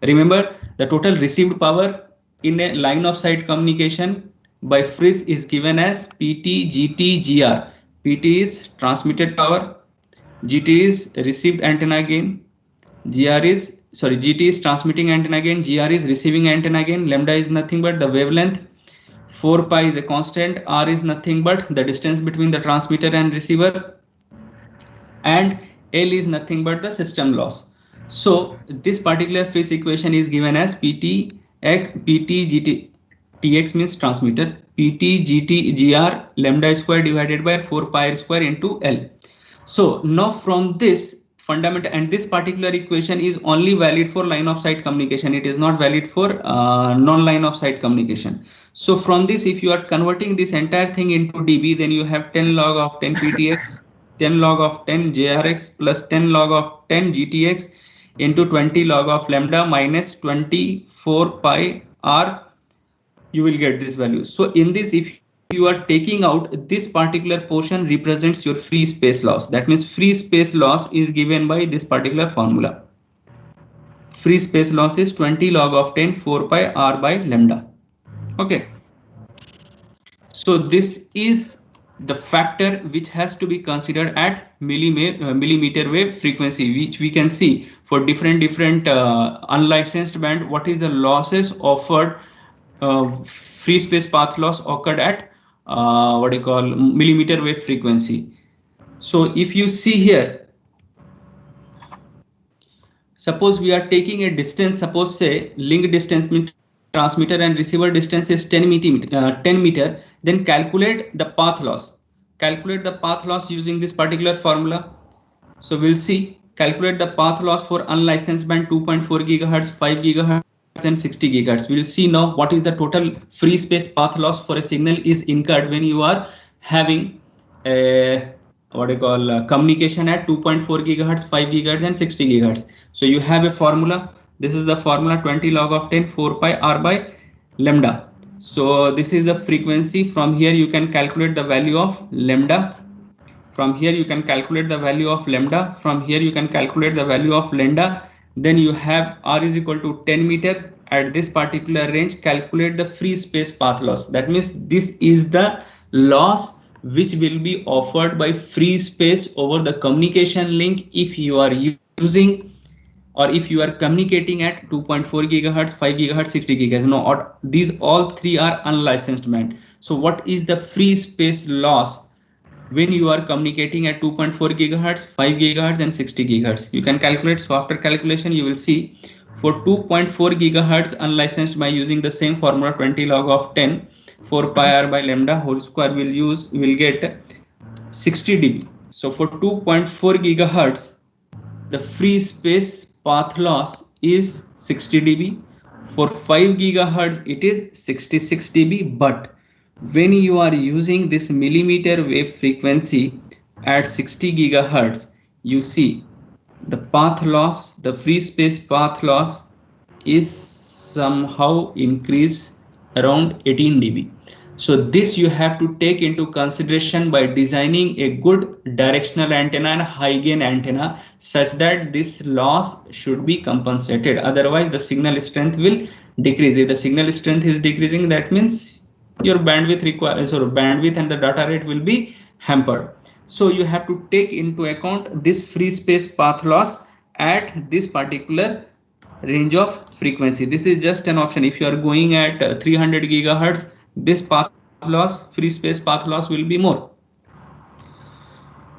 remember the total received power in a line of sight communication by Friis is given as Pt Gt Gr. Pt is transmitted power, Gt is received antenna gain, Gt is transmitting antenna gain, Gr is receiving antenna gain, lambda is nothing but the wavelength, 4 pi is a constant, r is nothing but the distance between the transmitter and receiver, and L is nothing but the system loss. So this particular Friis equation is given as Pt Gt, Tx means transmitter, Pt Gt Gr lambda square divided by 4 pi r square into L. So now from this fundamental, and this particular equation is only valid for line of sight communication. It is not valid for non-line of sight communication. So from this, if you are converting this entire thing into dB, then you have 10 log of 10 PTX, 10 log of 10 JRX plus 10 log of 10 GTX into 20 log of lambda minus 24 pi r. You will get this value. So in this, if you are taking out this particular portion represents your free space loss. That means free space loss is given by this particular formula. Free space loss is 20 log of 10 4 pi r by lambda. Okay. So this is the factor which has to be considered at millimeter wave frequency, which we can see for different unlicensed band. What is the losses offered? Free space path loss occurred at millimeter wave frequency. So if you see here, suppose we are taking a distance, suppose say link distance means transmitter and receiver distance is 10 meter, then calculate the path loss. Calculate the path loss using this particular formula. So we'll see, calculate the path loss for unlicensed band 2.4 gigahertz, 5 gigahertz and 60 gigahertz. We will see now what is the total free space path loss for a signal is incurred when you are having a communication at 2.4 gigahertz, 5 gigahertz and 60 gigahertz. So you have a formula. This is the formula 20 log of 10 4 pi r by lambda. So this is the frequency. From here you can calculate the value of lambda. From here you can calculate the value of lambda. From here you can calculate the value of lambda. Then you have r is equal to 10 meter. At this particular range, calculate the free space path loss. That means this is the loss which will be offered by free space over the communication link if you are using or if you are communicating at 2.4 gigahertz, 5 gigahertz, 60 gigahertz. No, or these all three are unlicensed band. So what is the free space loss when you are communicating at 2.4 gigahertz, 5 gigahertz and 60 gigahertz? You can calculate. So after calculation, you will see for 2.4 gigahertz unlicensed by using the same formula 20 log of 10 4 pi r by lambda whole square will get 60 dB. So for 2.4 gigahertz, the free space path loss is 60 dB. For 5 gigahertz, it is 66 dB. But when you are using this millimeter wave frequency at 60 gigahertz, you see the path loss, the free space path loss is somehow increased around 18 dB. So this you have to take into consideration by designing a good directional antenna and high gain antenna such that this loss should be compensated. Otherwise, the signal strength will decrease. If the signal strength is decreasing, that means your bandwidth bandwidth and the data rate will be hampered. So you have to take into account this free space path loss at this particular range of frequency. This is just an option. If you are going at 300 gigahertz, this path loss, free space path loss will be more.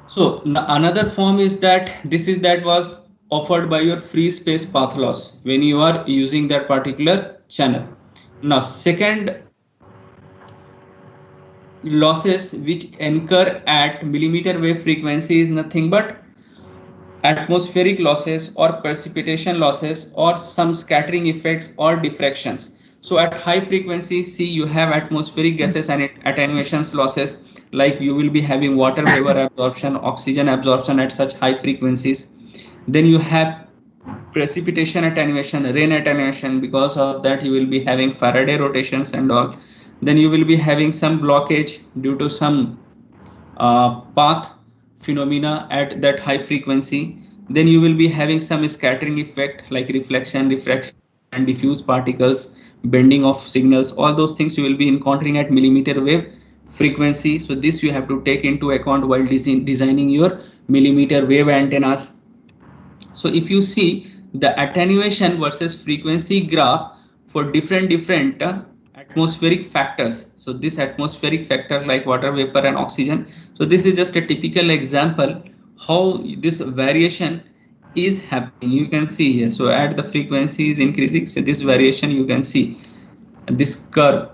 So another form is that that was offered by your free space path loss when you are using that particular channel. Now second losses which occur at millimeter wave frequency is nothing but atmospheric losses or precipitation losses or some scattering effects or diffractions. So at high frequency, see, you have atmospheric gases and attenuations losses, like you will be having water vapor absorption, oxygen absorption at such high frequencies. Then you have precipitation attenuation, rain attenuation. Because of that, you will be having Faraday rotations and all. Then you will be having some blockage due to some path phenomena at that high frequency. Then you will be having some scattering effect like reflection, diffraction, and diffuse particles, bending of signals. All those things you will be encountering at millimeter wave frequency. So this you have to take into account while designing your millimeter wave antennas. So if you see the attenuation versus frequency graph for different atmospheric factors. So this atmospheric factor like water vapor and oxygen. So this is just a typical example how this variation is happening. You can see here. So at the frequency is increasing. So this variation you can see this curve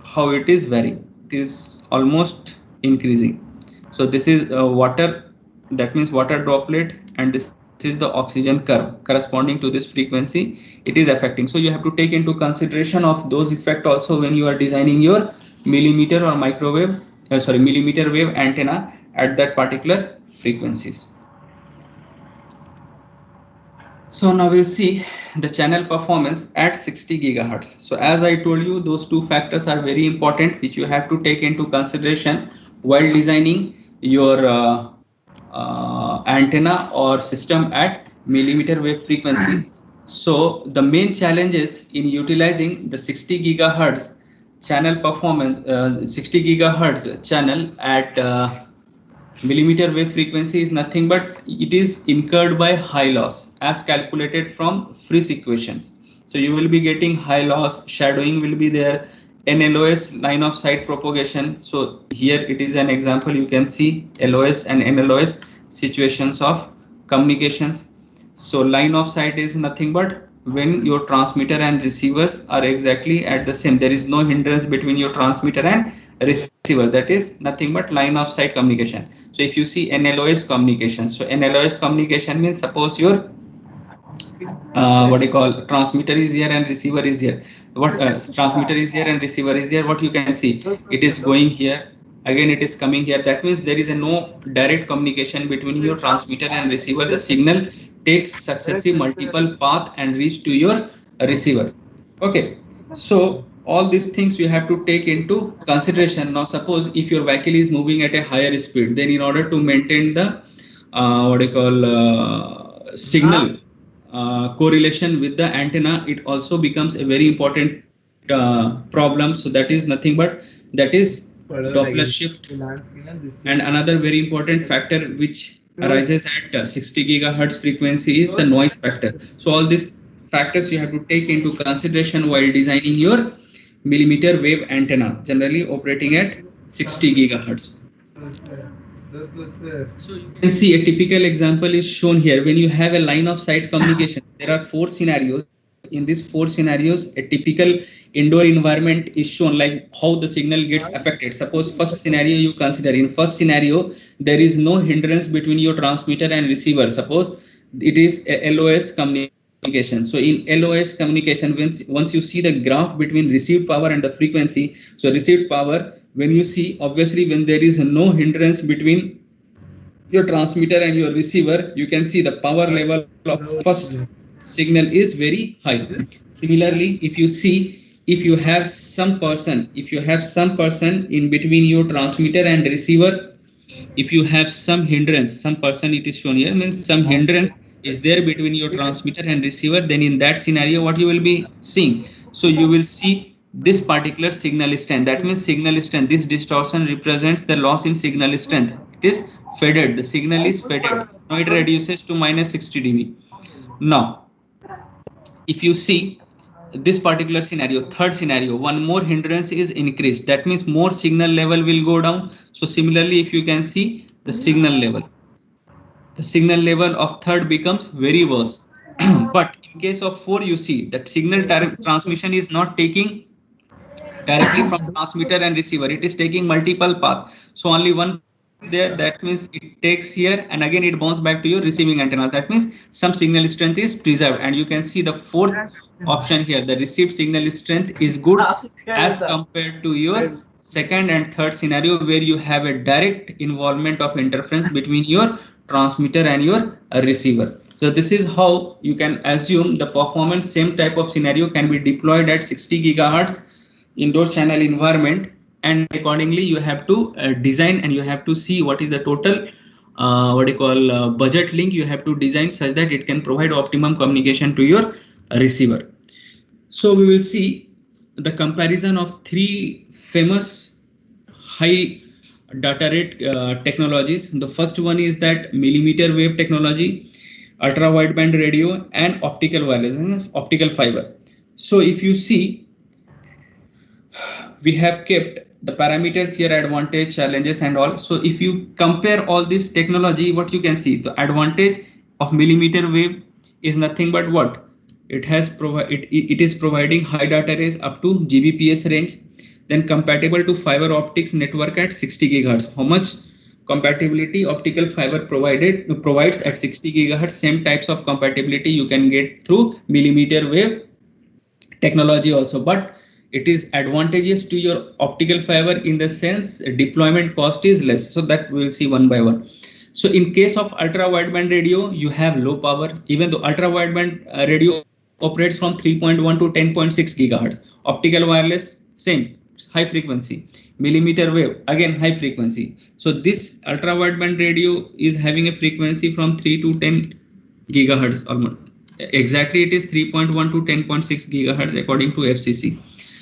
how it is varying. It is almost increasing. So this is water, that means water droplet, and this is the oxygen curve corresponding to this frequency it is affecting. So you have to take into consideration of those effects also when you are designing your millimeter or millimeter wave antenna at that particular frequencies. So now we'll see the channel performance at 60 gigahertz. So as I told you, those two factors are very important which you have to take into consideration while designing your antenna or system at millimeter wave frequency. So the main challenges in utilizing the 60 gigahertz channel performance, 60 gigahertz channel at millimeter wave frequency is nothing but it is incurred by high loss as calculated from Friis equations. So you will be getting high loss, shadowing will be there, NLOS, line of sight propagation. So here it is an example, you can see LOS and NLOS situations of communications. So line of sight is nothing but when your transmitter and receivers are exactly at the same, there is no hindrance between your transmitter and receiver, that is nothing but line of sight communication. So if you see NLOS communication, so NLOS communication means suppose your transmitter is here and receiver is here. Transmitter is here and receiver is here. What you can see, it is going here, again it is coming here. That means there is no direct communication between your transmitter and receiver. The signal takes successive multiple path and reach to your receiver. Okay, so all these things you have to take into consideration. Now suppose if your vehicle is moving at a higher speed, then in order to maintain the signal correlation with the antenna, it also becomes a very important problem. So that is nothing but that is Doppler shift. And another very important factor which arises at 60 gigahertz frequency is the noise factor. So all these factors you have to take into consideration while designing your millimeter wave antenna generally operating at 60 gigahertz. So you can see a typical example is shown here. When you have a line of sight communication, there are 4 scenarios. In these 4 scenarios, a typical indoor environment is shown, like how the signal gets affected. Suppose first scenario you consider. In first scenario, there is no hindrance between your transmitter and receiver. Suppose it is a LOS communication. So in LOS communication, once you see the graph between received power and the frequency, so received power, when you see, obviously when there is no hindrance between your transmitter and your receiver, you can see the power level of first signal is very high. Similarly, if you see, if you have some person in between your transmitter and receiver, if you have some hindrance, some person it is shown here, means some hindrance is there between your transmitter and receiver, then in that scenario what you will be seeing? So you will see this particular signal strength. That means signal strength, this distortion represents the loss in signal strength. It is faded, the signal is faded. Now it reduces to -60 dB. Now if you see this particular scenario, third scenario, one more hindrance is increased. That means more signal level will go down. So similarly, if you can see the signal level of third becomes very worse. But in case of 4, you see that signal transmission is not taking directly from transmitter and receiver. It is taking multiple path. So only one there. That means it takes here and again it bounces back to your receiving antenna. That means some signal strength is preserved, and you can see the fourth option here. The received signal strength is good as compared to your second and third scenario, where you have a direct involvement of interference between your transmitter and your receiver. So this is how you can assume the performance. Same type of scenario can be deployed at 60 gigahertz indoor channel environment, and accordingly you have to design, and you have to see what is the total budget link you have to design such that it can provide optimum communication to your receiver. So we will see the comparison of 3 famous high data rate technologies. The first one is that millimeter wave technology, ultra wideband radio, and optical wireless, optical fiber. So if you see, we have kept the parameters here, advantage, challenges, and all. So if you compare all this technology, what you can see, the advantage of millimeter wave is nothing but what it has it is providing high data rates up to Gbps range, then compatible to fiber optics network at 60 gigahertz. How much compatibility optical fiber provides at 60 gigahertz? Same types of compatibility you can get through millimeter wave technology also, but it is advantageous to your optical fiber in the sense deployment cost is less. So that we will see one by one. So in case of ultra wideband radio, you have low power, even though ultra wideband radio operates from 3.1 to 10.6 gigahertz. Optical wireless, same, high frequency. Millimeter wave, again high frequency. So this ultra wideband radio is having a frequency from 3 to 10 gigahertz almost. Exactly, it is 3.1 to 10.6 gigahertz according to FCC.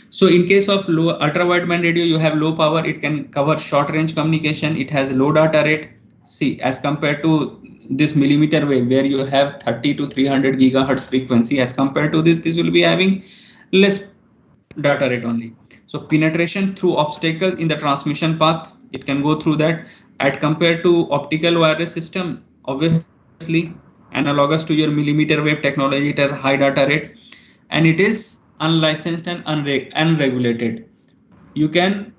So in case of low ultra wideband radio, you have low power. It can cover short range communication. It has low data rate. See, as compared to this millimeter wave, where you have 30 to 300 gigahertz frequency, as compared to this will be having less data rate only. So penetration through obstacles in the transmission path, it can go through that. At compared to optical wireless system, obviously analogous to your millimeter wave technology, it has high data rate, and it is unlicensed and unregulated. You can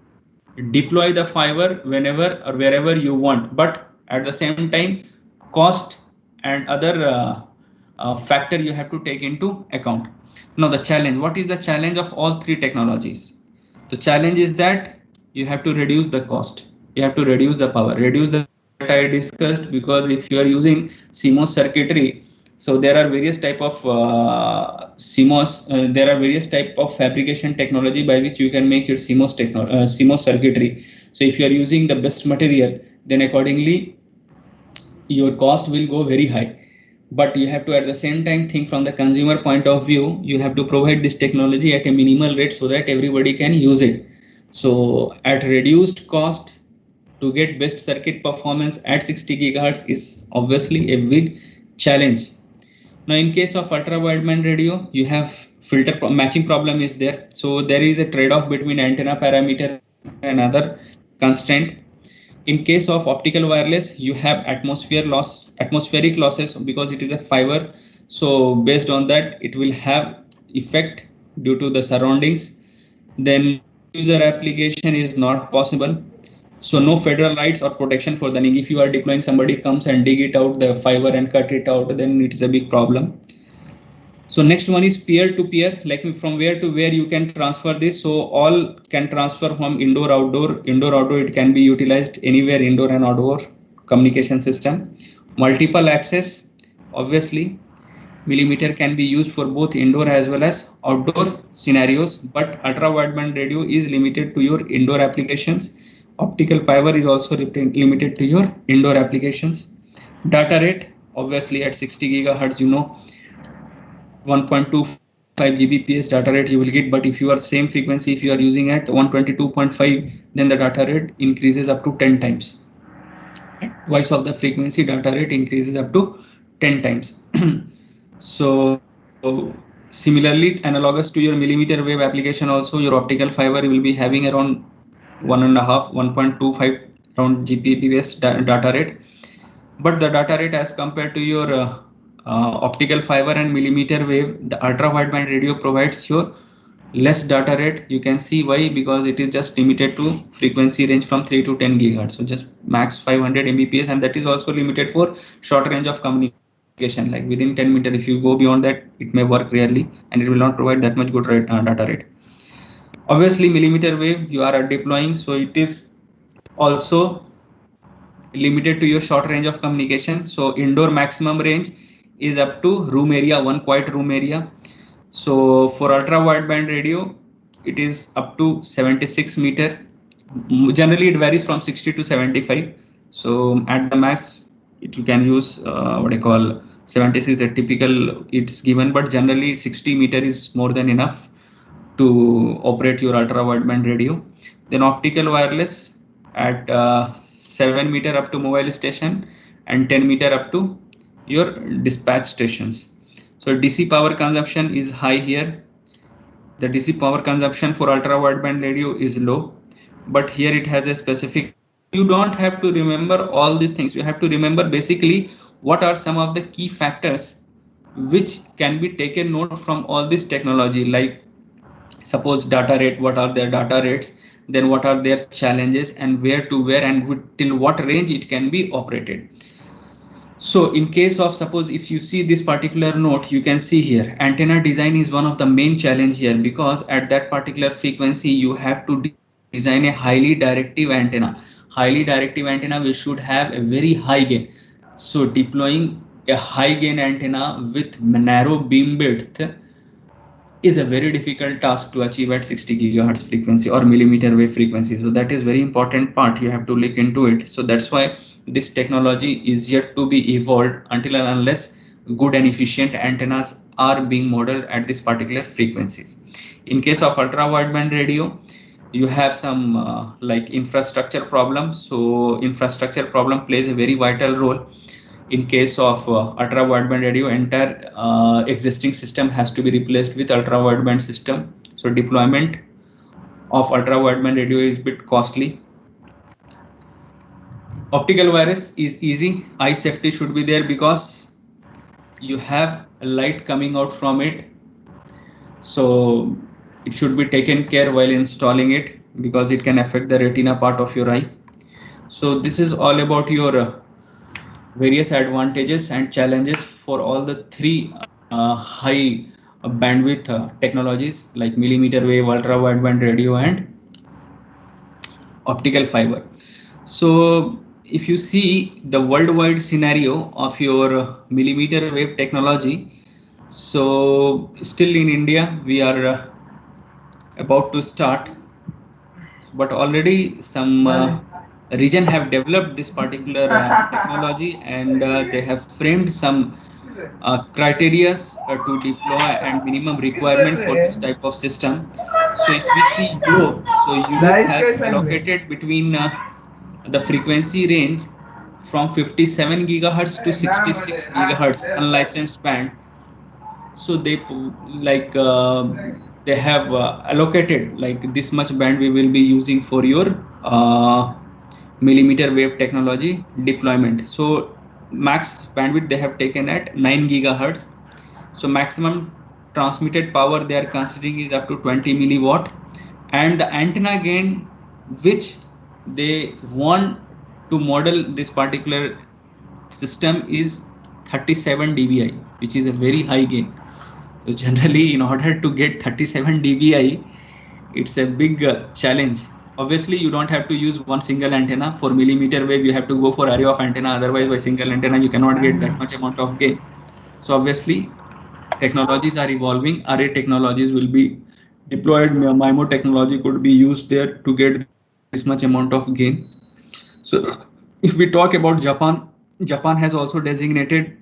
deploy the fiber whenever or wherever you want, but at the same time, cost and other factor you have to take into account. Now the challenge, what is the challenge of all 3 technologies? The challenge is that you have to reduce the cost, you have to reduce the power, reduce the that I discussed, because if you are using CMOS circuitry, so there are various type of CMOS, there are various type of fabrication technology by which you can make your CMOS circuitry. So if you are using the best material, then accordingly your cost will go very high. But you have to at the same time think from the consumer point of view. You have to provide this technology at a minimal rate so that everybody can use it. So at reduced cost, to get best circuit performance at 60 gigahertz is obviously a big challenge. Now in case of ultra wideband radio, you have filter matching problem is there. So there is a trade-off between antenna parameter and other constraint. In case of optical wireless, you have atmospheric losses, because it is a fiber. So based on that, it will have effect due to the surroundings. Then user application is not possible. So no federal rights or protection for the link. If you are deploying, somebody comes and dig it out, the fiber, and cut it out, then it is a big problem. So next one is peer-to-peer, like from where to where you can transfer this. So all can transfer from indoor, outdoor. Indoor, outdoor, it can be utilized anywhere, indoor and outdoor communication system. Multiple access, obviously. Millimeter can be used for both indoor as well as outdoor scenarios, but ultra wideband radio is limited to your indoor applications. Optical fiber is also limited to your indoor applications. Data rate, obviously at 60 gigahertz, 1.25 Gbps data rate you will get, but if you are same frequency, if you are using at 122.5, then the data rate increases up to 10 times. Twice of the frequency, data rate increases up to 10 times. So Similarly, analogous to your millimeter wave application also, your optical fiber will be having around 1.25 around Gbps data rate. But the data rate as compared to your optical fiber and millimeter wave, the ultra wideband radio provides your less data rate. You can see why, because it is just limited to frequency range from 3 to 10 gigahertz, so just max 500 mbps, and that is also limited for short range of communication, like within 10 meter. If you go beyond that, it may work rarely and it will not provide that much good data rate. Obviously millimeter wave you are deploying, so it is also limited to your short range of communication. So indoor maximum range is up to room area, one quiet room area. So for ultra wideband radio, it is up to 76 meter. Generally, it varies from 60 to 75. So at the max, you can use what I call 76 is a typical it's given, but generally 60 meter is more than enough to operate your ultra wideband radio. Then optical wireless at 7 meter up to mobile station and 10 meter up to your dispatch stations. So DC power consumption is high here. The DC power consumption for ultra wideband radio is low, but here it has a specific. You don't have to remember all these things. You have to remember basically what are some of the key factors which can be taken note from all this technology, like suppose data rate, what are their data rates, then what are their challenges, and where to where and till what range it can be operated. So in case of suppose if you see this particular note, you can see here antenna design is one of the main challenge here, because at that particular frequency you have to design a highly directive antenna. Highly directive antenna we should have a very high gain. So deploying a high gain antenna with narrow beam width is a very difficult task to achieve at 60 gigahertz frequency or millimeter wave frequency. So that is very important part, you have to look into it. So that's why this technology is yet to be evolved until and unless good and efficient antennas are being modeled at this particular frequencies. In case of ultra wideband radio, you have some like infrastructure problem. So infrastructure problem plays a very vital role. In case of ultra wideband radio, entire existing system has to be replaced with ultra wideband system. So deployment of ultra wideband radio is a bit costly. Optical wireless is easy. Eye safety should be there because you have light coming out from it. So it should be taken care while installing it, because it can affect the retina part of your eye. So this is all about your various advantages and challenges for all the three high bandwidth technologies like millimeter wave, ultra wideband radio, and optical fiber. So if you see the worldwide scenario of your millimeter wave technology, so still in India we are about to start, but already some region have developed this particular technology, and they have framed some criteria to deploy and minimum requirement for this type of system. So if we see Europe, so Europe has allocated between the frequency range from 57 gigahertz to 66 gigahertz unlicensed band. So they like they have allocated like this much band we will be using for your millimeter wave technology deployment. So max bandwidth they have taken at 9 gigahertz. So maximum transmitted power they are considering is up to 20 milliwatt, and the antenna gain which they want to model this particular system is 37 dBi, which is a very high gain. So generally in order to get 37 dBi, it's a big challenge. Obviously you don't have to use one single antenna. For millimeter wave you have to go for array of antenna, otherwise by single antenna you cannot get that much amount of gain. So obviously technologies are evolving, array technologies will be deployed, MIMO technology could be used there to get this much amount of gain. So if we talk about Japan, Japan has also designated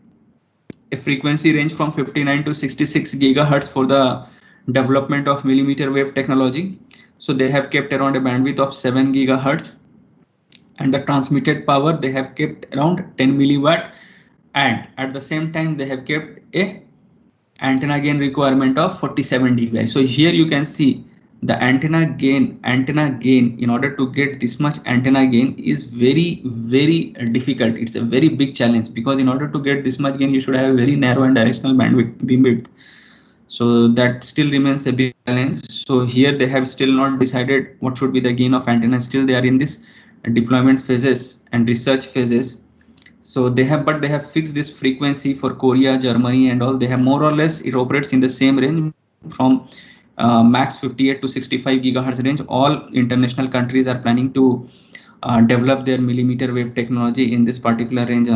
a frequency range from 59 to 66 gigahertz for the development of millimeter wave technology. So they have kept around a bandwidth of 7 gigahertz, and the transmitted power they have kept around 10 milliwatt, and at the same time they have kept a antenna gain requirement of 47 dBi. So here you can see the antenna gain in order to get this much antenna gain is very difficult. It's a very big challenge, because in order to get this much gain you should have a very narrow and directional beamwidth. So that still remains a big challenge. So here they have still not decided what should be the gain of antenna. Still they are in this deployment phases and research phases. So they have fixed this frequency for Korea, Germany and all. They have more or less, it operates in the same range from max 58 to 65 gigahertz range. All international countries are planning to develop their millimeter wave technology in this particular range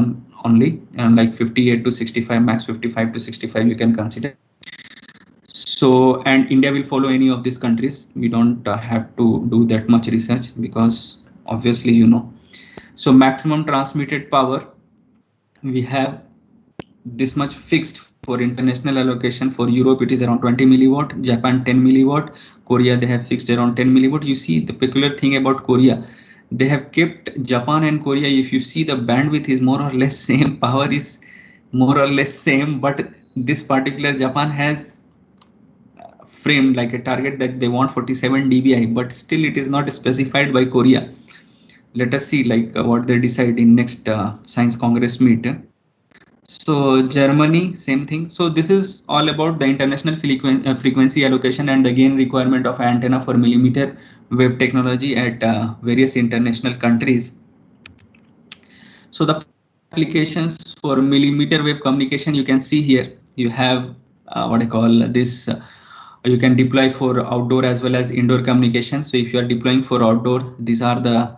only, and like 58 to 65, max 55 to 65 you can consider. So, and India will follow any of these countries. We don't have to do that much research, because obviously, you know. So maximum transmitted power, we have this much fixed for international allocation. For Europe it is around 20 milliwatt, Japan 10 milliwatt, Korea they have fixed around 10 milliwatt. You see the peculiar thing about Korea, they have kept Japan and Korea, if you see the bandwidth is more or less same, power is more or less same, but this particular Japan has framed like a target that they want 47 dBi, but still it is not specified by Korea. Let us see like what they decide in next Science Congress meet. So Germany, same thing. So this is all about the international frequency allocation and the gain requirement of antenna for millimeter wave technology at various international countries. So the applications for millimeter wave communication, you can see here, you have what I call this, you can deploy for outdoor as well as indoor communication. So if you are deploying for outdoor, these are the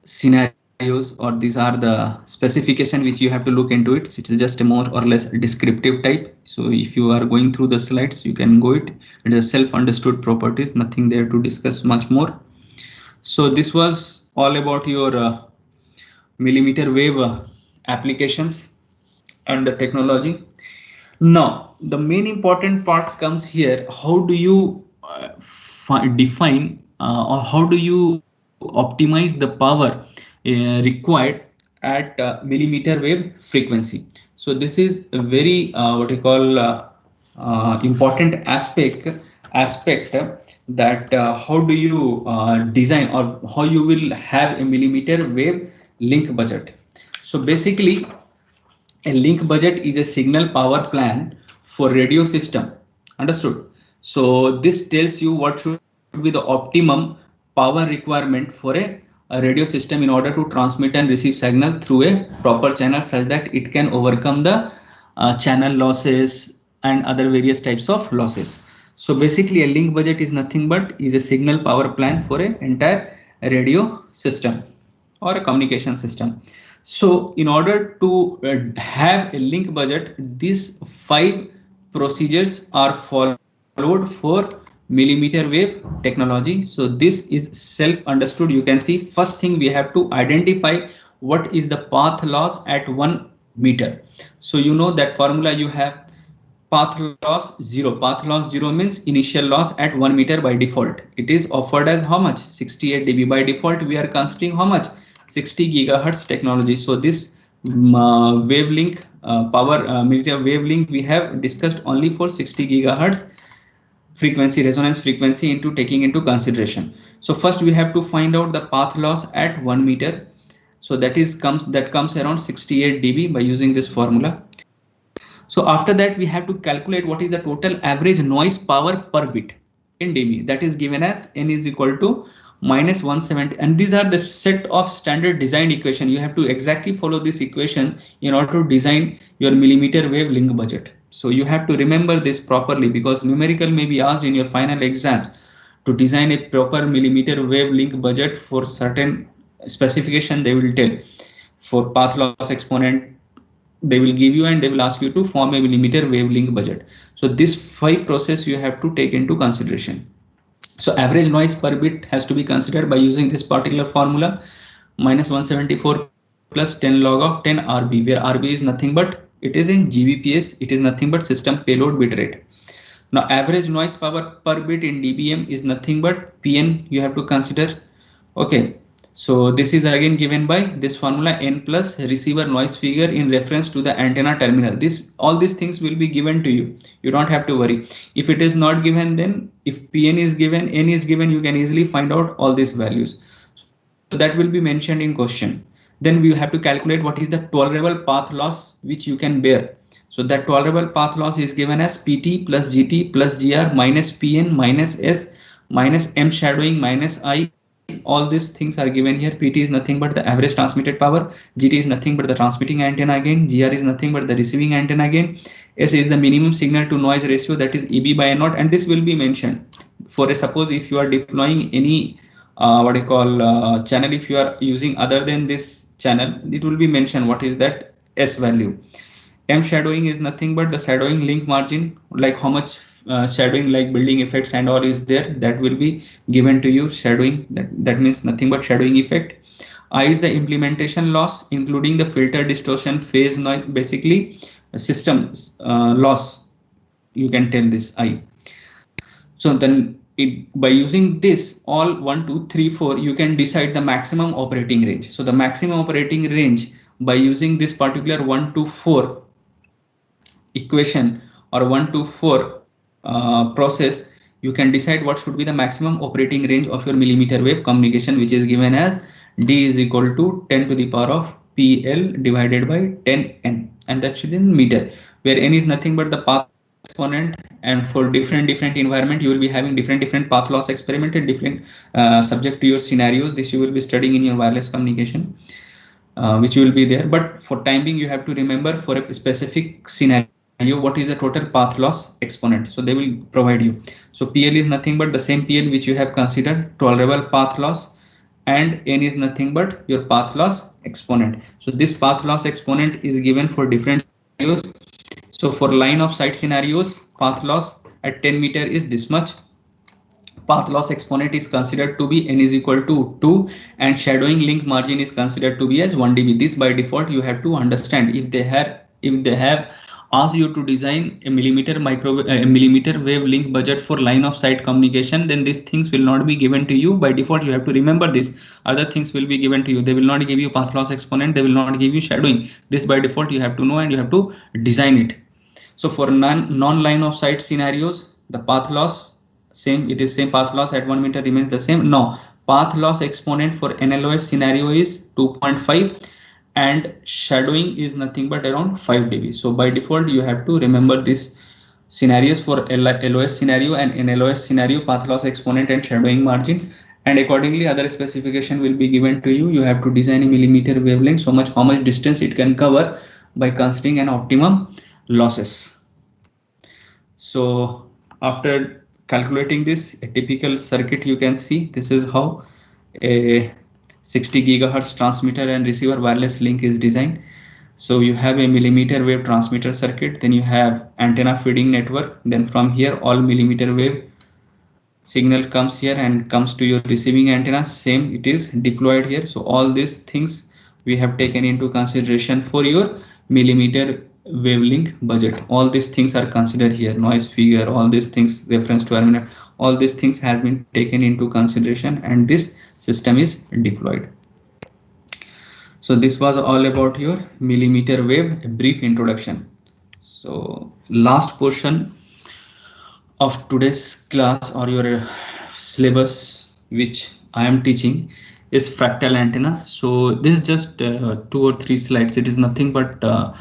scenarios, or these are the specification which you have to look into it. It is just a more or less descriptive type. So if you are going through the slides, you can go it. It is self-understood properties, nothing there to discuss much more. So this was all about your millimeter wave applications and the technology. Now the main important part comes here. How do you define or how do you optimize the power required at millimeter wave frequency? So this is a very what you call important aspect that how do you design, or how you will have a millimeter wave link budget. So basically a link budget is a signal power plan for radio system. Understood? So this tells you what should be the optimum power requirement for a radio system in order to transmit and receive signal through a proper channel, such that it can overcome the channel losses and other various types of losses. So basically a link budget is nothing but is a signal power plan for an entire radio system or a communication system. So in order to have a link budget, these 5 procedures are followed for millimeter wave technology. So this is self-understood. You can see, first thing we have to identify what is the path loss at 1 meter. So you know that formula you have, path loss 0. Path loss 0 means initial loss at 1 meter by default. It is offered as how much? 68 dB by default. We are considering how much? 60 gigahertz technology. So this wavelength power millimeter wavelength we have discussed only for 60 gigahertz frequency, resonance frequency into taking into consideration. So first we have to find out the path loss at 1 meter. So that comes around 68 dB by using this formula. So after that we have to calculate what is the total average noise power per bit in dB. That is given as n is equal to minus 170, and these are the set of standard design equation. You have to exactly follow this equation in order to design your millimeter wave link budget. So you have to remember this properly, because numerical may be asked in your final exams to design a proper millimeter wave link budget for certain specification. They will tell for path loss exponent they will give you, and they will ask you to form a millimeter wave link budget. So this 5 process you have to take into consideration. So average noise per bit has to be considered by using this particular formula, minus 174 plus 10 log of 10 RB, where RB is nothing but, it is in GBPS, it is nothing but system payload bit rate. Now average noise power per bit in dBm is nothing but PN you have to consider. Okay, So this is again given by this formula n plus receiver noise figure in reference to the antenna terminal. All these things will be given to you. You don't have to worry. If it is not given, then if Pn is given, n is given, you can easily find out all these values. So that will be mentioned in question. Then we have to calculate what is the tolerable path loss which you can bear. So that tolerable path loss is given as Pt plus Gt plus Gr minus Pn minus S minus M shadowing minus I. All these things are given here. Pt is nothing but the average transmitted power. Gt is nothing but the transmitting antenna again. Gr is nothing but the receiving antenna again. S is the minimum signal to noise ratio, that is EB by N0, and this will be mentioned. For a suppose if you are deploying any channel, if you are using other than this channel, it will be mentioned what is that S value. M shadowing is nothing but the shadowing link margin, like how much shadowing like building effects and all is there, that will be given to you. Shadowing, that means nothing but shadowing effect. I is the implementation loss, including the filter distortion, phase noise, basically systems loss, you can tell this I. So then by using this all 1, 2, 3, 4, you can decide the maximum operating range. So the maximum operating range by using this particular 1 to 4 equation or 1 to 4 process, you can decide what should be the maximum operating range of your millimeter wave communication, which is given as D is equal to 10 to the power of PL divided by 10N, and that should be in meter, where N is nothing but the path exponent, and for different environment you will be having different path loss experiment and different subject to your scenarios. This you will be studying in your wireless communication, which will be there, but for time being you have to remember for a specific scenario what is the total path loss exponent. So they will provide you. So PL is nothing but the same PL which you have considered, tolerable path loss, and N is nothing but your path loss exponent. So this path loss exponent is given for different scenarios. So for line of sight scenarios, path loss at 10 meter is this much. Path loss exponent is considered to be N is equal to 2, and shadowing link margin is considered to be as 1 dB. This by default you have to understand. If they have asked you to design a millimeter wave link budget for line of sight communication, then these things will not be given to you. By default you have to remember this. Other things will be given to you. They will not give you path loss exponent, they will not give you shadowing. This by default you have to know and you have to design it. So for non-line of sight scenarios, the path loss same, it is same path loss at 1 meter remains the same. No, path loss exponent for NLOS scenario is 2.5 and shadowing is nothing but around 5 dB. So by default you have to remember this scenarios for LOS scenario and NLOS scenario, path loss exponent and shadowing margin, and accordingly other specification will be given to you. You have to design a millimeter wavelength, so much how much distance it can cover by considering an optimum losses. So after calculating this, a typical circuit you can see, this is how a 60 gigahertz transmitter and receiver wireless link is designed. So you have a millimeter wave transmitter circuit, then you have antenna feeding network, then from here all millimeter wave signal comes here and comes to your receiving antenna, same it is deployed here. So all these things we have taken into consideration for your millimeter wavelength budget. All these things are considered here, noise figure, all these things, reference to terminal, all these things has been taken into consideration and this system is deployed. So this was all about your millimeter wave, a brief introduction. So last portion of today's class or your syllabus which I am teaching is fractal antenna. So this is just 2 or 3 slides. It is nothing but a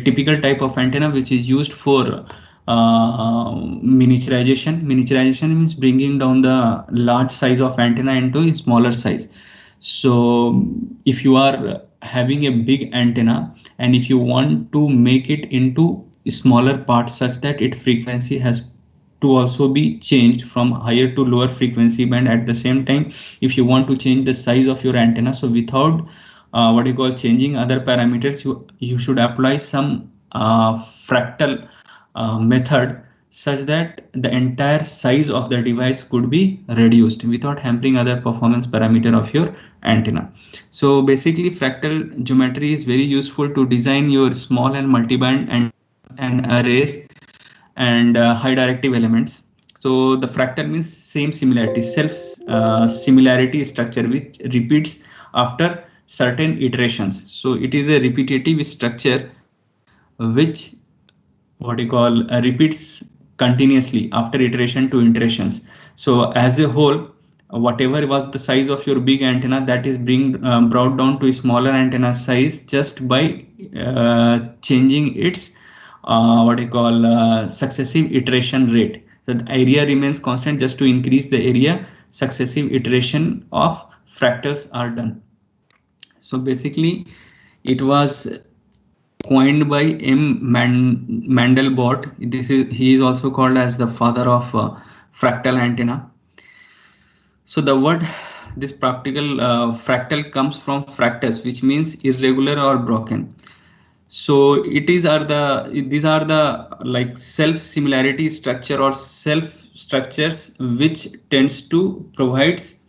typical type of antenna which is used for miniaturization. Miniaturization means bringing down the large size of antenna into a smaller size. So if you are having a big antenna and if you want to make it into smaller parts such that its frequency has to also be changed from higher to lower frequency band at the same time, if you want to change the size of your antenna, so without changing other parameters, you should apply some fractal method such that the entire size of the device could be reduced without hampering other performance parameter of your antenna. So basically fractal geometry is very useful to design your small and multiband and arrays and high directive elements. So the fractal means same similarity, self similarity structure which repeats after certain iterations. So it is a repetitive structure which repeats continuously after iteration to iterations. So as a whole, whatever was the size of your big antenna, that is being brought down to a smaller antenna size just by changing its successive iteration rate. So the area remains constant. Just to increase the area, successive iteration of fractals are done. So basically it was coined by Mandelbrot. He is also called as the father of fractal antenna. So the word this practical fractal comes from fractus, which means irregular or broken. So these are the like self similarity structure or self structures which tends to provides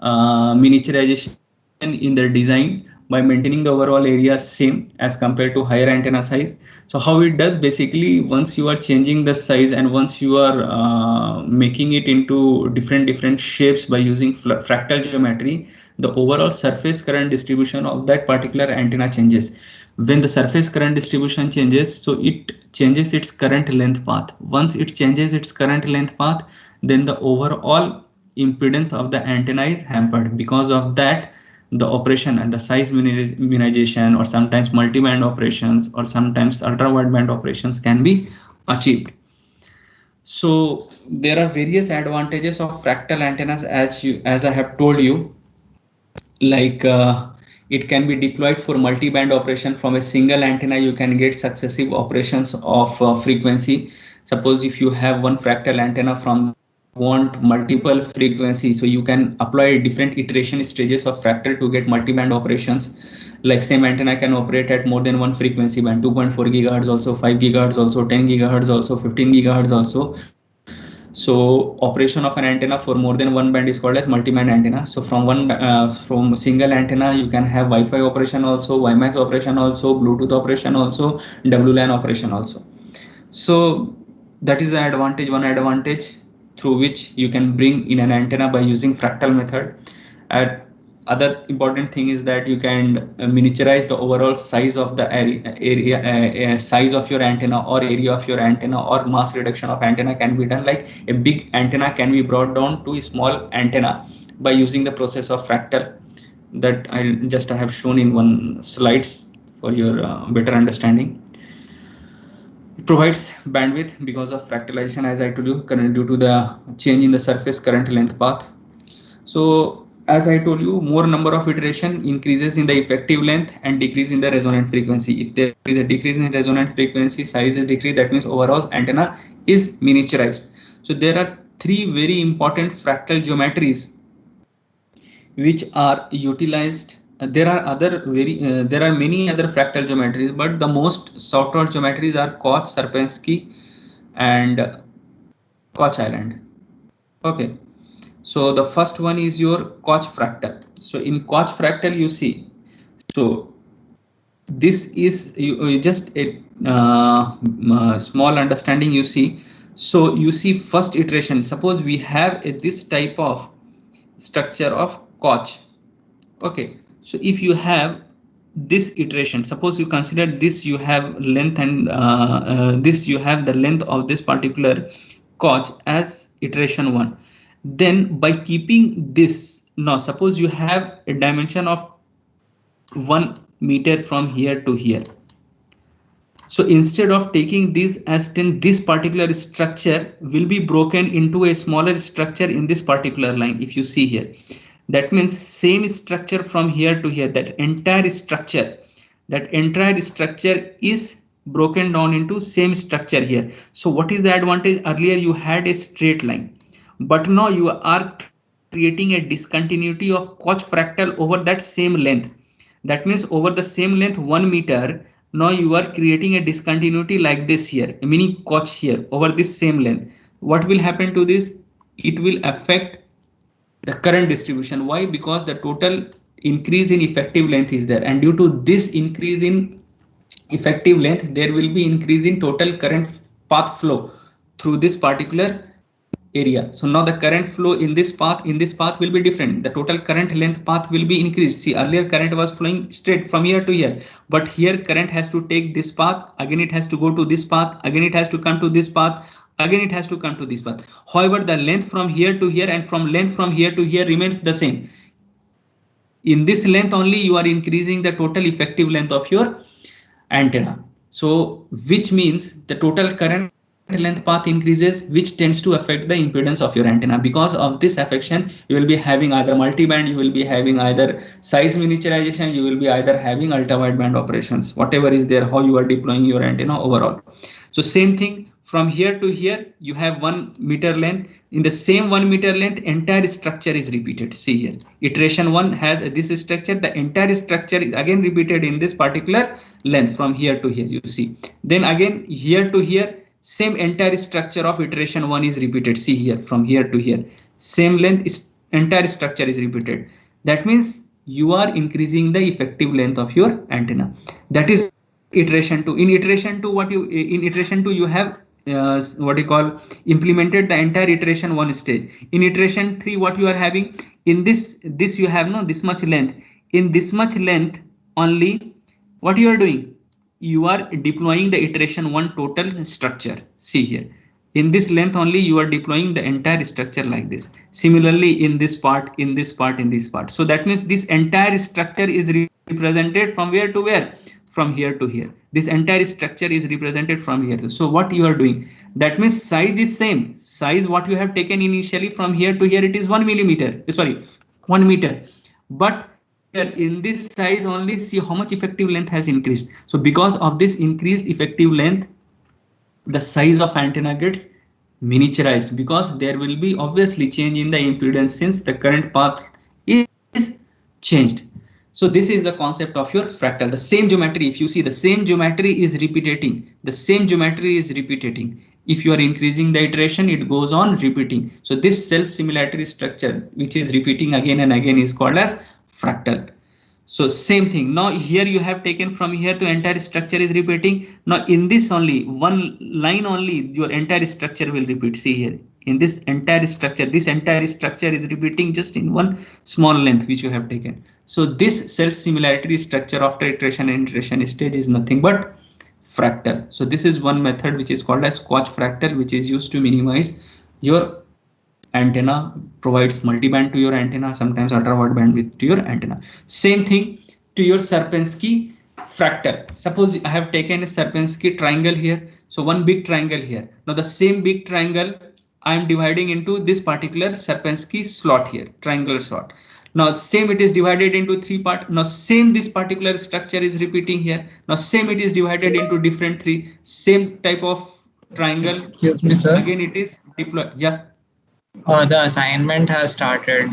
miniaturization in the design by maintaining the overall area same as compared to higher antenna size. So how it does, basically once you are changing the size and once you are making it into different shapes by using fractal geometry, the overall surface current distribution of that particular antenna changes. When the surface current distribution changes, so it changes its current length path. Once it changes its current length path, then the overall impedance of the antenna is hampered. Because of that, the operation and the size minimization or sometimes multi-band operations or sometimes ultra wideband operations can be achieved. So there are various advantages of fractal antennas, as I have told you, like it can be deployed for multi-band operation. From a single antenna you can get successive operations of frequency. Suppose if you have one fractal antenna from want multiple frequency, so you can apply different iteration stages of fractal to get multi-band operations. Like same antenna can operate at more than one frequency band, 2.4 gigahertz also, 5 gigahertz also, 10 gigahertz also, 15 gigahertz also. So operation of an antenna for more than one band is called as multi-band antenna. So from single antenna you can have Wi-Fi operation also, WiMAX operation also, Bluetooth operation also, WLAN operation also. So that is the advantage, one advantage through which you can bring in an antenna by using fractal method. Other important thing is that you can miniaturize the overall size of the area size of your antenna or area of your antenna, or mass reduction of antenna can be done. Like a big antenna can be brought down to a small antenna by using the process of fractal that I have shown in one slides for your better understanding. It provides bandwidth because of fractalization, as I told you, due to the change in the surface current length path. So as I told you, more number of iteration increases in the effective length and decrease in the resonant frequency. If there is a decrease in resonant frequency, size is decreased, that means overall antenna is miniaturized. So there are three very important fractal geometries which are utilized. There are many other fractal geometries, but the most sought out geometries are Koch, Sierpinski, and Koch Island. Okay. So the first one is your Koch fractal. So in Koch fractal you see, so this is just a small understanding you see. So you see first iteration, suppose we have this type of structure of Koch. Okay, so if you have this iteration, suppose you consider this, you have length and this you have the length of this particular Koch as iteration 1. Then by keeping this, now suppose you have a dimension of 1 meter from here to here. So instead of taking this as 10, this particular structure will be broken into a smaller structure in this particular line. If you see here, that means same structure from here to here, that entire structure is broken down into same structure here. So what is the advantage? Earlier you had a straight line, but now you are creating a discontinuity of Koch fractal over that same length. That means over the same length 1 meter, now you are creating a discontinuity like this here, a mini Koch here over this same length. What will happen to this? It will affect the current distribution. Why? Because the total increase in effective length is there, and due to this increase in effective length, there will be increase in total current path flow through this particular area. So now the current flow in this path will be different. The total current length path will be increased. See, earlier current was flowing straight from here to here, but here current has to take this path, again it has to go to this path, again it has to come to this path, again it has to come to this path. However, the length from here to here and from length from here to here remains the same. In this length only you are increasing the total effective length of your antenna. So which means the total current length path increases, which tends to affect the impedance of your antenna. Because of this affection, you will be having either multiband, you will be having either size miniaturization, you will be either having ultra wideband operations, whatever is there, how you are deploying your antenna overall. So same thing from here to here, you have 1 meter length. In the same 1 meter length, entire structure is repeated. See here, iteration 1 has this structure, the entire structure is again repeated in this particular length from here to here, you see. Then again here to here, same entire structure of iteration 1 is repeated. See here, from here to here, same length is entire structure is repeated. That means you are increasing the effective length of your antenna. That is iteration 2. In iteration 2, you have what you call implemented the entire iteration 1 stage. In iteration 3, what you are having in this you have no this much length. In this much length only, what you are doing, you are deploying the iteration 1 total structure. See here, in this length only you are deploying the entire structure like this. Similarly in this part, in this part, in this part. So that means this entire structure is represented from where to where? From here to here. This entire structure is represented from here. So what you are doing, that means size is same. Size what you have taken initially from here to here, it is 1 millimeter, sorry, 1 meter. But in this size only, see how much effective length has increased. So because of this increased effective length, the size of antenna gets miniaturized, because there will be obviously change in the impedance since the current path is changed. So this is the concept of your fractal. The same geometry, if you see, the same geometry is repeating. The same geometry is repeating. If you are increasing the iteration, it goes on repeating. So this self-similatory structure, which is repeating again and again, is called as fractal. So same thing. Now here you have taken from here to entire structure is repeating. Now in this only one line only, your entire structure will repeat. See here, in this entire structure is repeating just in one small length which you have taken. So this self-similarity structure after iteration and iteration stage is nothing but fractal. So this is one method which is called as Koch fractal, which is used to minimize your antenna, provides multiband to your antenna, sometimes ultra wideband to your antenna. Same thing to your Sierpinski fractal. Suppose I have taken a Sierpinski triangle here. So one big triangle here. Now the same big triangle I am dividing into this particular Sierpinski slot here, triangular slot. Now same it is divided into 3 parts. Now same this particular structure is repeating here. Now same it is divided into different 3, same type of triangle. Excuse me, sir. Again it is deployed. Yeah. The assignment has started.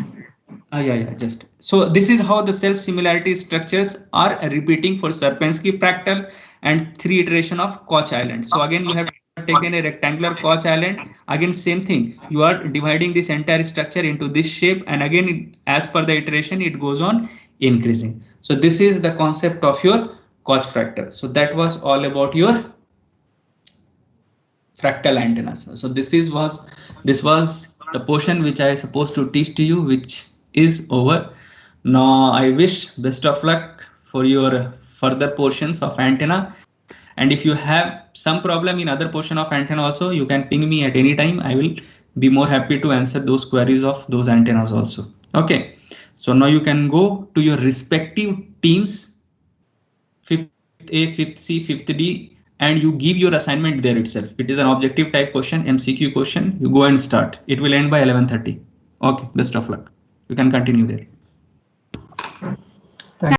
Yeah, just. So this is how the self-similarity structures are repeating for Sierpinski fractal and 3 iteration of Koch island. So again, you have taken a rectangular Koch island. Again, same thing. You are dividing this entire structure into this shape, and again, as per the iteration, it goes on increasing. So this is the concept of your Koch fractal. So that was all about your fractal antennas. So this was the portion which I supposed to teach to you, which is over. Now I wish best of luck for your further portions of antenna, and if you have some problem in other portion of antenna also, you can ping me at any time. I will be more happy to answer those queries of those antennas also. Okay, so now you can go to your respective teams, 5th A, 5th C, 5th D, and you give your assignment there itself. It is an objective type question, MCQ question. You go and start. It will end by 11:30. Okay, best of luck. You can continue there.